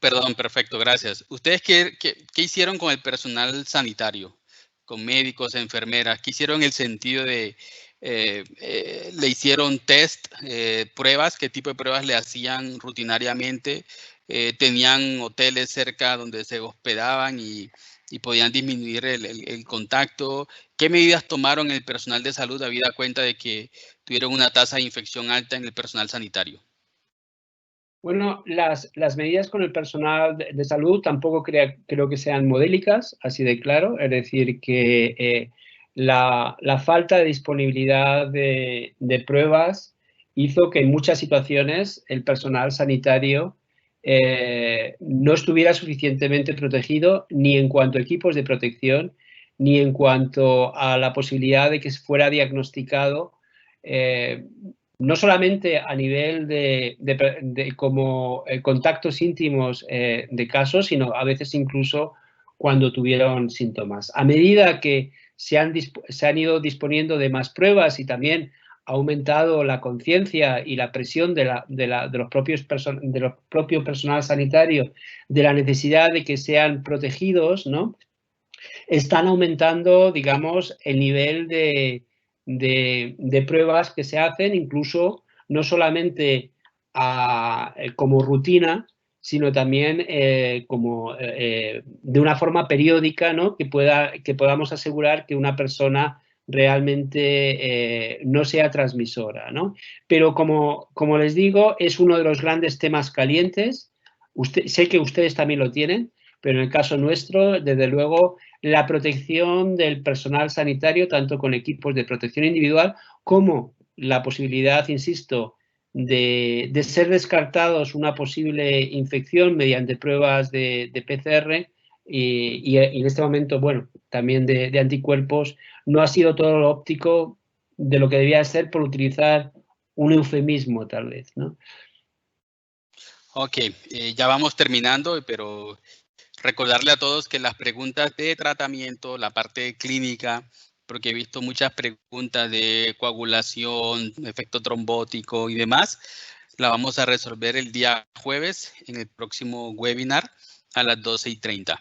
Perdón, perfecto, gracias. ¿Ustedes qué hicieron con el personal sanitario? Con médicos, enfermeras, ¿qué hicieron en el sentido de, le hicieron test, pruebas? ¿Qué tipo de pruebas le hacían rutinariamente? ¿Tenían hoteles cerca donde se hospedaban y podían disminuir el contacto? ¿Qué medidas tomaron el personal de salud habida cuenta de que tuvieron una tasa de infección alta en el personal sanitario? Bueno, las medidas con el personal de salud tampoco creo que sean modélicas, así de claro. Es decir, que la falta de disponibilidad de pruebas hizo que en muchas situaciones el personal sanitario no estuviera suficientemente protegido ni en cuanto a equipos de protección, ni en cuanto a la posibilidad de que fuera diagnosticado no solamente a nivel de como contactos íntimos de casos, sino a veces incluso cuando tuvieron síntomas. A medida que se han ido disponiendo de más pruebas y también ha aumentado la conciencia y la presión de los propios propio personal sanitario de la necesidad de que sean protegidos, ¿no? Están aumentando, digamos, el nivel de pruebas que se hacen, incluso no solamente como rutina, sino también de una forma periódica, ¿no? que podamos asegurar que una persona realmente no sea transmisora, ¿no? Pero como les digo, es uno de los grandes temas calientes. Sé que ustedes también lo tienen, pero en el caso nuestro, desde luego, la protección del personal sanitario, tanto con equipos de protección individual como la posibilidad, insisto, de ser descartados una posible infección mediante pruebas de PCR y en este momento, bueno, también de anticuerpos, no ha sido todo lo óptico de lo que debía ser por utilizar un eufemismo, tal vez, ¿no? Ok, ya vamos terminando, pero recordarle a todos que las preguntas de tratamiento, la parte clínica, porque he visto muchas preguntas de coagulación, efecto trombótico y demás, la vamos a resolver el día jueves en el próximo webinar a las 12:30.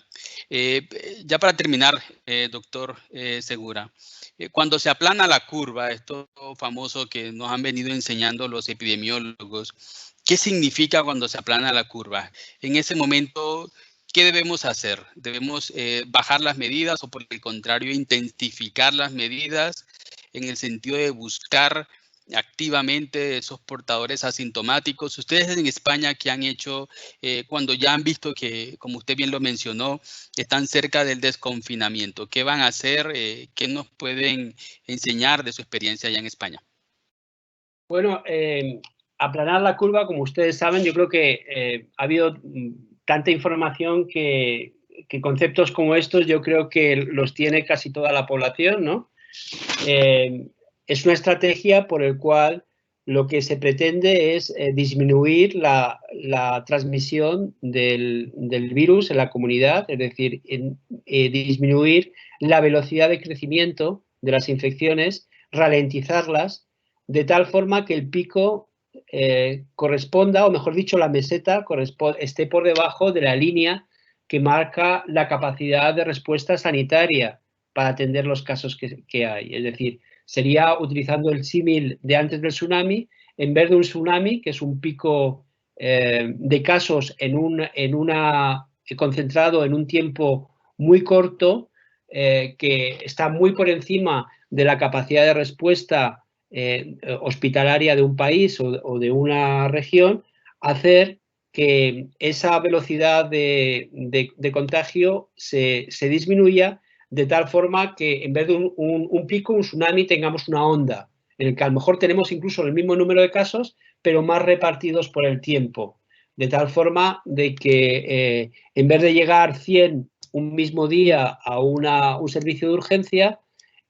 Ya para terminar, doctor Segura, cuando se aplana la curva, esto famoso que nos han venido enseñando los epidemiólogos, ¿qué significa cuando se aplana la curva? En ese momento, ¿qué debemos hacer? ¿Debemos bajar las medidas o, por el contrario, intensificar las medidas en el sentido de buscar activamente esos portadores asintomáticos? Ustedes en España, ¿qué han hecho cuando ya han visto que, como usted bien lo mencionó, están cerca del desconfinamiento? ¿Qué van a hacer? ¿Qué nos pueden enseñar de su experiencia allá en España? Bueno, aplanar la curva, como ustedes saben, yo creo que ha habido tanta información que conceptos como estos yo creo que los tiene casi toda la población, ¿no? Es una estrategia por la cual lo que se pretende es disminuir la transmisión del virus en la comunidad, es decir, disminuir la velocidad de crecimiento de las infecciones, ralentizarlas, de tal forma que el pico corresponda, o mejor dicho, la meseta esté por debajo de la línea que marca la capacidad de respuesta sanitaria para atender los casos que hay. Es decir, sería utilizando el símil de antes del tsunami, en vez de un tsunami, que es un pico de casos concentrado en un tiempo muy corto, que está muy por encima de la capacidad de respuesta hospitalaria de un país o de una región, hacer que esa velocidad de contagio se disminuya de tal forma que en vez de un pico, un tsunami, tengamos una onda, en el que a lo mejor tenemos incluso el mismo número de casos, pero más repartidos por el tiempo. De tal forma de que en vez de llegar 100 un mismo día a un servicio de urgencia,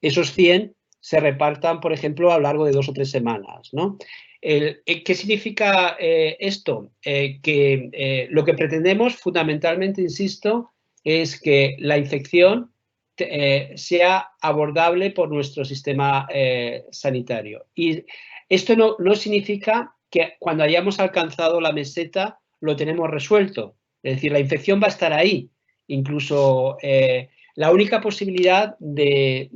esos 100 se repartan, por ejemplo, a lo largo de 2 o 3 semanas, ¿no? ¿Qué significa esto? Que lo que pretendemos fundamentalmente, insisto, es que la infección sea abordable por nuestro sistema sanitario. Y esto no significa que cuando hayamos alcanzado la meseta lo tenemos resuelto. Es decir, la infección va a estar ahí. Incluso la única posibilidad de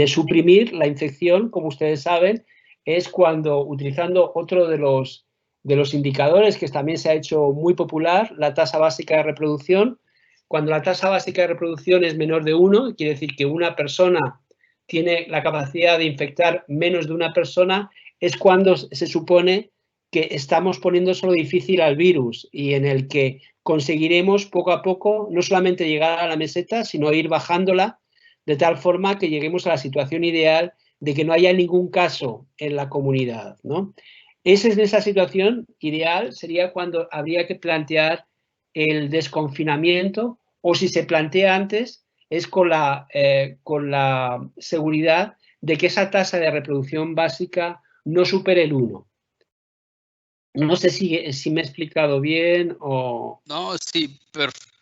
suprimir la infección, como ustedes saben, es cuando, utilizando otro de los indicadores que también se ha hecho muy popular, la tasa básica de reproducción. Cuando la tasa básica de reproducción es menor de 1, quiere decir que una persona tiene la capacidad de infectar menos de una persona, es cuando se supone que estamos poniéndoselo difícil al virus y en el que conseguiremos poco a poco no solamente llegar a la meseta, sino ir bajándola de tal forma que lleguemos a la situación ideal de que no haya ningún caso en la comunidad, ¿no? Esa situación ideal sería cuando habría que plantear el desconfinamiento, o si se plantea antes, es con la seguridad de que esa tasa de reproducción básica no supere el 1. No sé si me he explicado bien o... No, sí,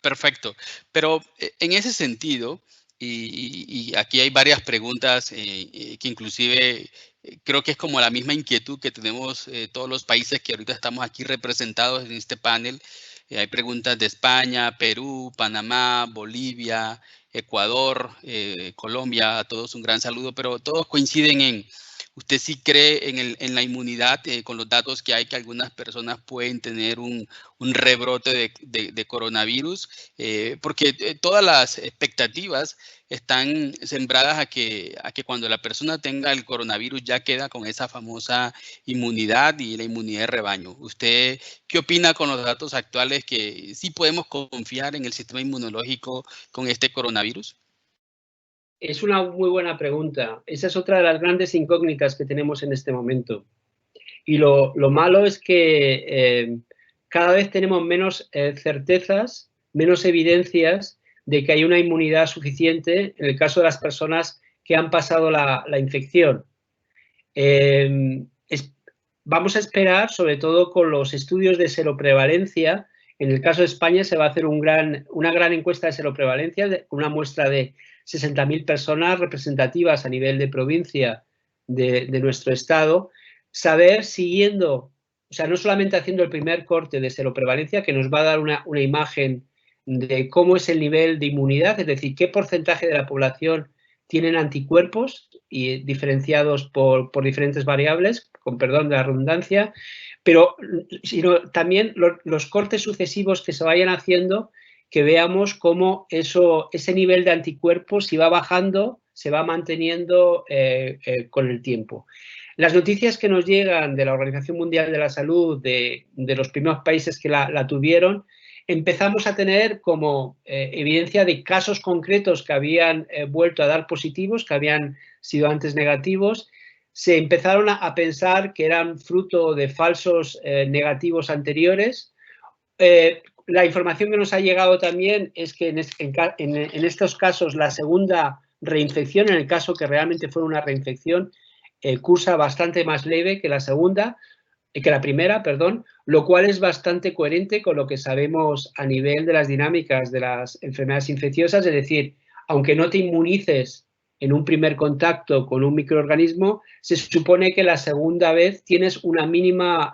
perfecto. Pero en ese sentido, y aquí hay varias preguntas que inclusive creo que es como la misma inquietud que tenemos todos los países que ahorita estamos aquí representados en este panel. Hay preguntas de España, Perú, Panamá, Bolivia, Ecuador, Colombia. A todos un gran saludo, pero todos coinciden en... ¿Usted sí cree en la inmunidad con los datos que hay, que algunas personas pueden tener un rebrote de coronavirus? Porque todas las expectativas están sembradas a que cuando la persona tenga el coronavirus ya queda con esa famosa inmunidad y la inmunidad de rebaño. ¿Usted qué opina con los datos actuales, que sí podemos confiar en el sistema inmunológico con este coronavirus? Es una muy buena pregunta. Esa es otra de las grandes incógnitas que tenemos en este momento. Y lo malo es que cada vez tenemos menos certezas, menos evidencias de que hay una inmunidad suficiente en el caso de las personas que han pasado la infección. Vamos a esperar, sobre todo con los estudios de seroprevalencia. En el caso de España se va a hacer una gran encuesta de seroprevalencia, una muestra de 60.000 personas representativas a nivel de provincia de nuestro estado, saber siguiendo, o sea, no solamente haciendo el primer corte de seroprevalencia, que nos va a dar una imagen de cómo es el nivel de inmunidad, es decir, qué porcentaje de la población tienen anticuerpos y diferenciados por diferentes variables, con perdón de la redundancia, pero sino también los cortes sucesivos que se vayan haciendo, que veamos cómo ese nivel de anticuerpos, si va bajando, se va manteniendo con el tiempo. Las noticias que nos llegan de la Organización Mundial de la Salud, de los primeros países que la tuvieron, empezamos a tener como evidencia de casos concretos que habían vuelto a dar positivos, que habían sido antes negativos. Se empezaron a pensar que eran fruto de falsos negativos anteriores. La información que nos ha llegado también es que en estos casos la segunda reinfección, en el caso que realmente fue una reinfección, cursa bastante más leve que la primera, perdón, lo cual es bastante coherente con lo que sabemos a nivel de las dinámicas de las enfermedades infecciosas, es decir, aunque no te inmunices en un primer contacto con un microorganismo, se supone que la segunda vez tienes una mínima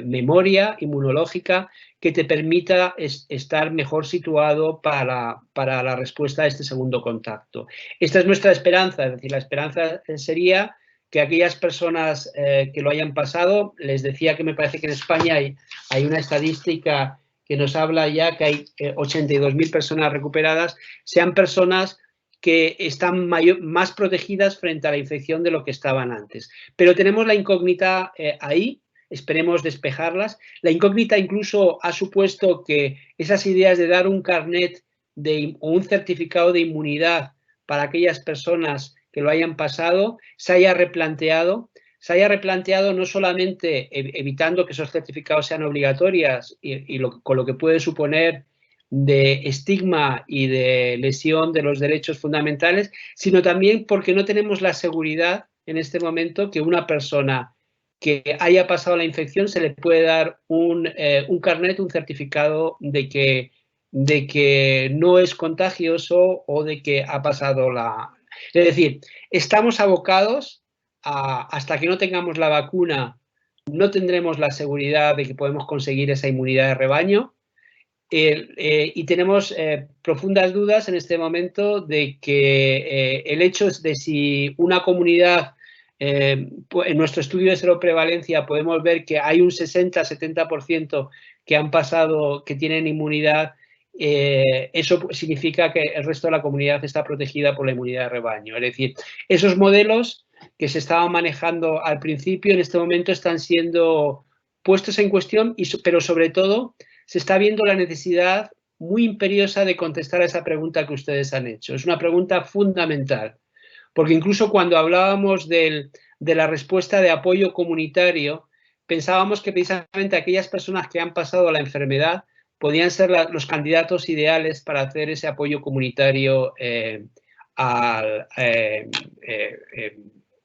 memoria inmunológica que te permita estar mejor situado para la respuesta a este segundo contacto. Esta es nuestra esperanza, es decir, la esperanza sería que aquellas personas que lo hayan pasado, les decía que me parece que en España hay una estadística que nos habla ya que hay 82.000 personas recuperadas, sean personas que están más protegidas frente a la infección de lo que estaban antes. Pero tenemos la incógnita ahí, esperemos despejarlas. La incógnita incluso ha supuesto que esas ideas de dar un carnet o un certificado de inmunidad para aquellas personas que lo hayan pasado se haya replanteado no solamente evitando que esos certificados sean obligatorios con lo que puede suponer de estigma y de lesión de los derechos fundamentales, sino también porque no tenemos la seguridad en este momento que una persona que haya pasado la infección se le puede dar un carnet, un certificado de que no es contagioso o de que ha pasado la... Es decir, estamos abocados hasta que no tengamos la vacuna, no tendremos la seguridad de que podemos conseguir esa inmunidad de rebaño. Y tenemos profundas dudas en este momento de que el hecho de si una comunidad, en nuestro estudio de seroprevalencia podemos ver que hay un 60-70% que han pasado, que tienen inmunidad, eso significa que el resto de la comunidad está protegida por la inmunidad de rebaño. Es decir, esos modelos que se estaban manejando al principio en este momento están siendo puestos en cuestión, pero sobre todo se está viendo la necesidad muy imperiosa de contestar a esa pregunta que ustedes han hecho. Es una pregunta fundamental, porque incluso cuando hablábamos de la respuesta de apoyo comunitario, pensábamos que precisamente aquellas personas que han pasado la enfermedad podían ser los candidatos ideales para hacer ese apoyo comunitario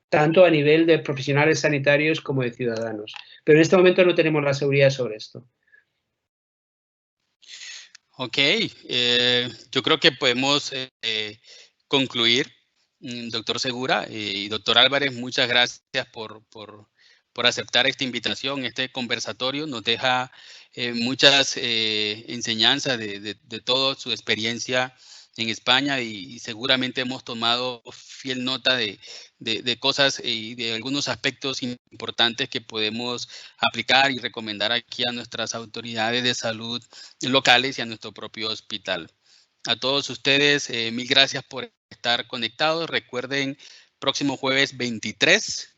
tanto a nivel de profesionales sanitarios como de ciudadanos. Pero en este momento no tenemos la seguridad sobre esto. Ok, yo creo que podemos concluir, doctor Segura y doctor Álvarez, muchas gracias por aceptar esta invitación. Este conversatorio nos deja muchas enseñanzas de toda su experiencia en España y seguramente hemos tomado fiel nota de cosas y de algunos aspectos importantes que podemos aplicar y recomendar aquí a nuestras autoridades de salud locales y a nuestro propio hospital. A todos ustedes, mil gracias por estar conectados. Recuerden, próximo jueves 23,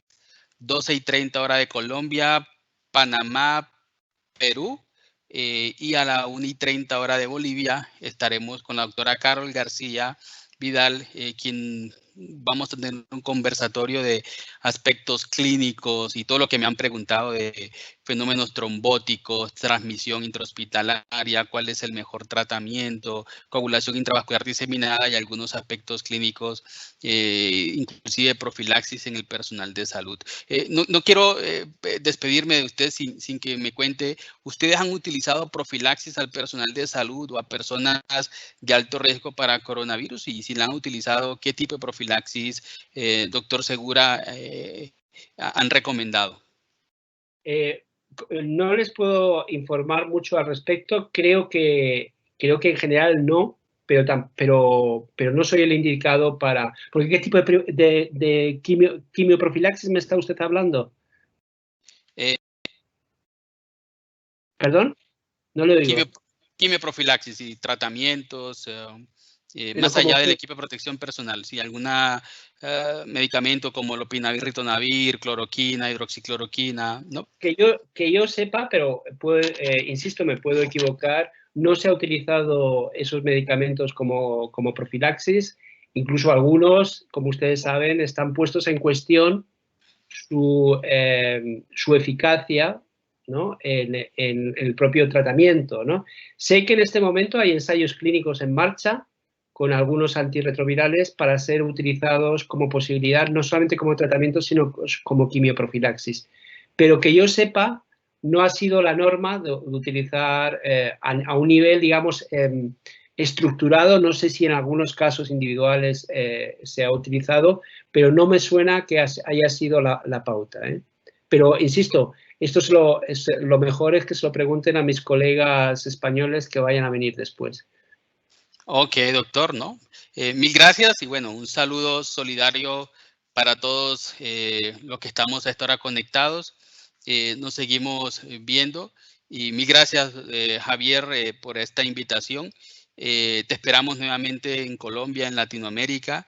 12:30 hora de Colombia, Panamá, Perú. Y a la 1:30 hora de Bolivia estaremos con la doctora Carol García Vidal, quien vamos a tener un conversatorio de aspectos clínicos y todo lo que me han preguntado de fenómenos trombóticos, transmisión intrahospitalaria, cuál es el mejor tratamiento, coagulación intravascular diseminada y algunos aspectos clínicos, inclusive profilaxis en el personal de salud. No quiero despedirme de usted sin que me cuente, ¿ustedes han utilizado profilaxis al personal de salud o a personas de alto riesgo para coronavirus? Y si la han utilizado, ¿qué tipo de profilaxis, doctor Segura, han recomendado? No les puedo informar mucho al respecto. Creo que en general no. pero no soy el indicado para... Porque ¿qué tipo de quimioprofilaxis me está usted hablando? ¿Perdón? No le oigo. Quimioprofilaxis y tratamientos, más allá del equipo de protección personal. Si algún medicamento como lopinavir, ritonavir, cloroquina, hidroxicloroquina, ¿no? Que yo sepa, pero insisto, me puedo equivocar, no se ha utilizado esos medicamentos como profilaxis. Incluso algunos, como ustedes saben, están puestos en cuestión su eficacia, ¿no? en el propio tratamiento, ¿no? Sé que en este momento hay ensayos clínicos en marcha con algunos antirretrovirales para ser utilizados como posibilidad, no solamente como tratamiento, sino como quimioprofilaxis. Pero que yo sepa, no ha sido la norma de utilizar a un nivel, digamos, estructurado. No sé si en algunos casos individuales se ha utilizado, pero no me suena que haya sido la pauta, ¿eh? Pero, insisto, esto es lo mejor es que se lo pregunten a mis colegas españoles que vayan a venir después. Ok, doctor, ¿no? Mil gracias y bueno, un saludo solidario para todos los que estamos a esta hora conectados. Nos seguimos viendo y mil gracias, Javier, por esta invitación. Te esperamos nuevamente en Colombia, en Latinoamérica,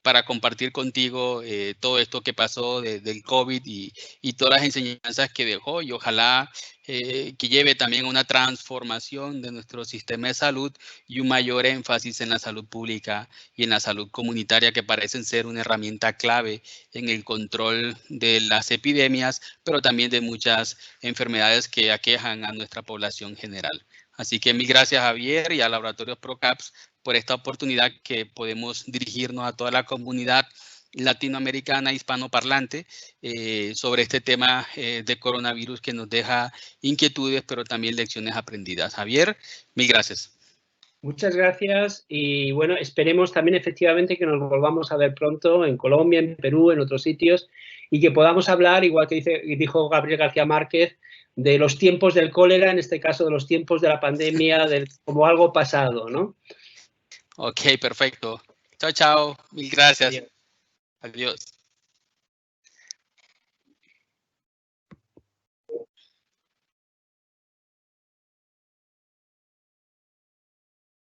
para compartir contigo todo esto que pasó del COVID y todas las enseñanzas que dejó y ojalá que lleve también una transformación de nuestro sistema de salud y un mayor énfasis en la salud pública y en la salud comunitaria, que parecen ser una herramienta clave en el control de las epidemias, pero también de muchas enfermedades que aquejan a nuestra población general. Así que mil gracias, Javier, y a Laboratorios ProCaps por esta oportunidad que podemos dirigirnos a toda la comunidad latinoamericana hispanoparlante sobre este tema de coronavirus que nos deja inquietudes, pero también lecciones aprendidas. Javier, mil gracias. Muchas gracias y bueno, esperemos también efectivamente que nos volvamos a ver pronto en Colombia, en Perú, en otros sitios y que podamos hablar, igual que dijo Gabriel García Márquez, de los tiempos del cólera, en este caso de los tiempos de la pandemia, como algo pasado, ¿no? Ok, perfecto. Chao, chao. Mil gracias. Adiós. Adiós.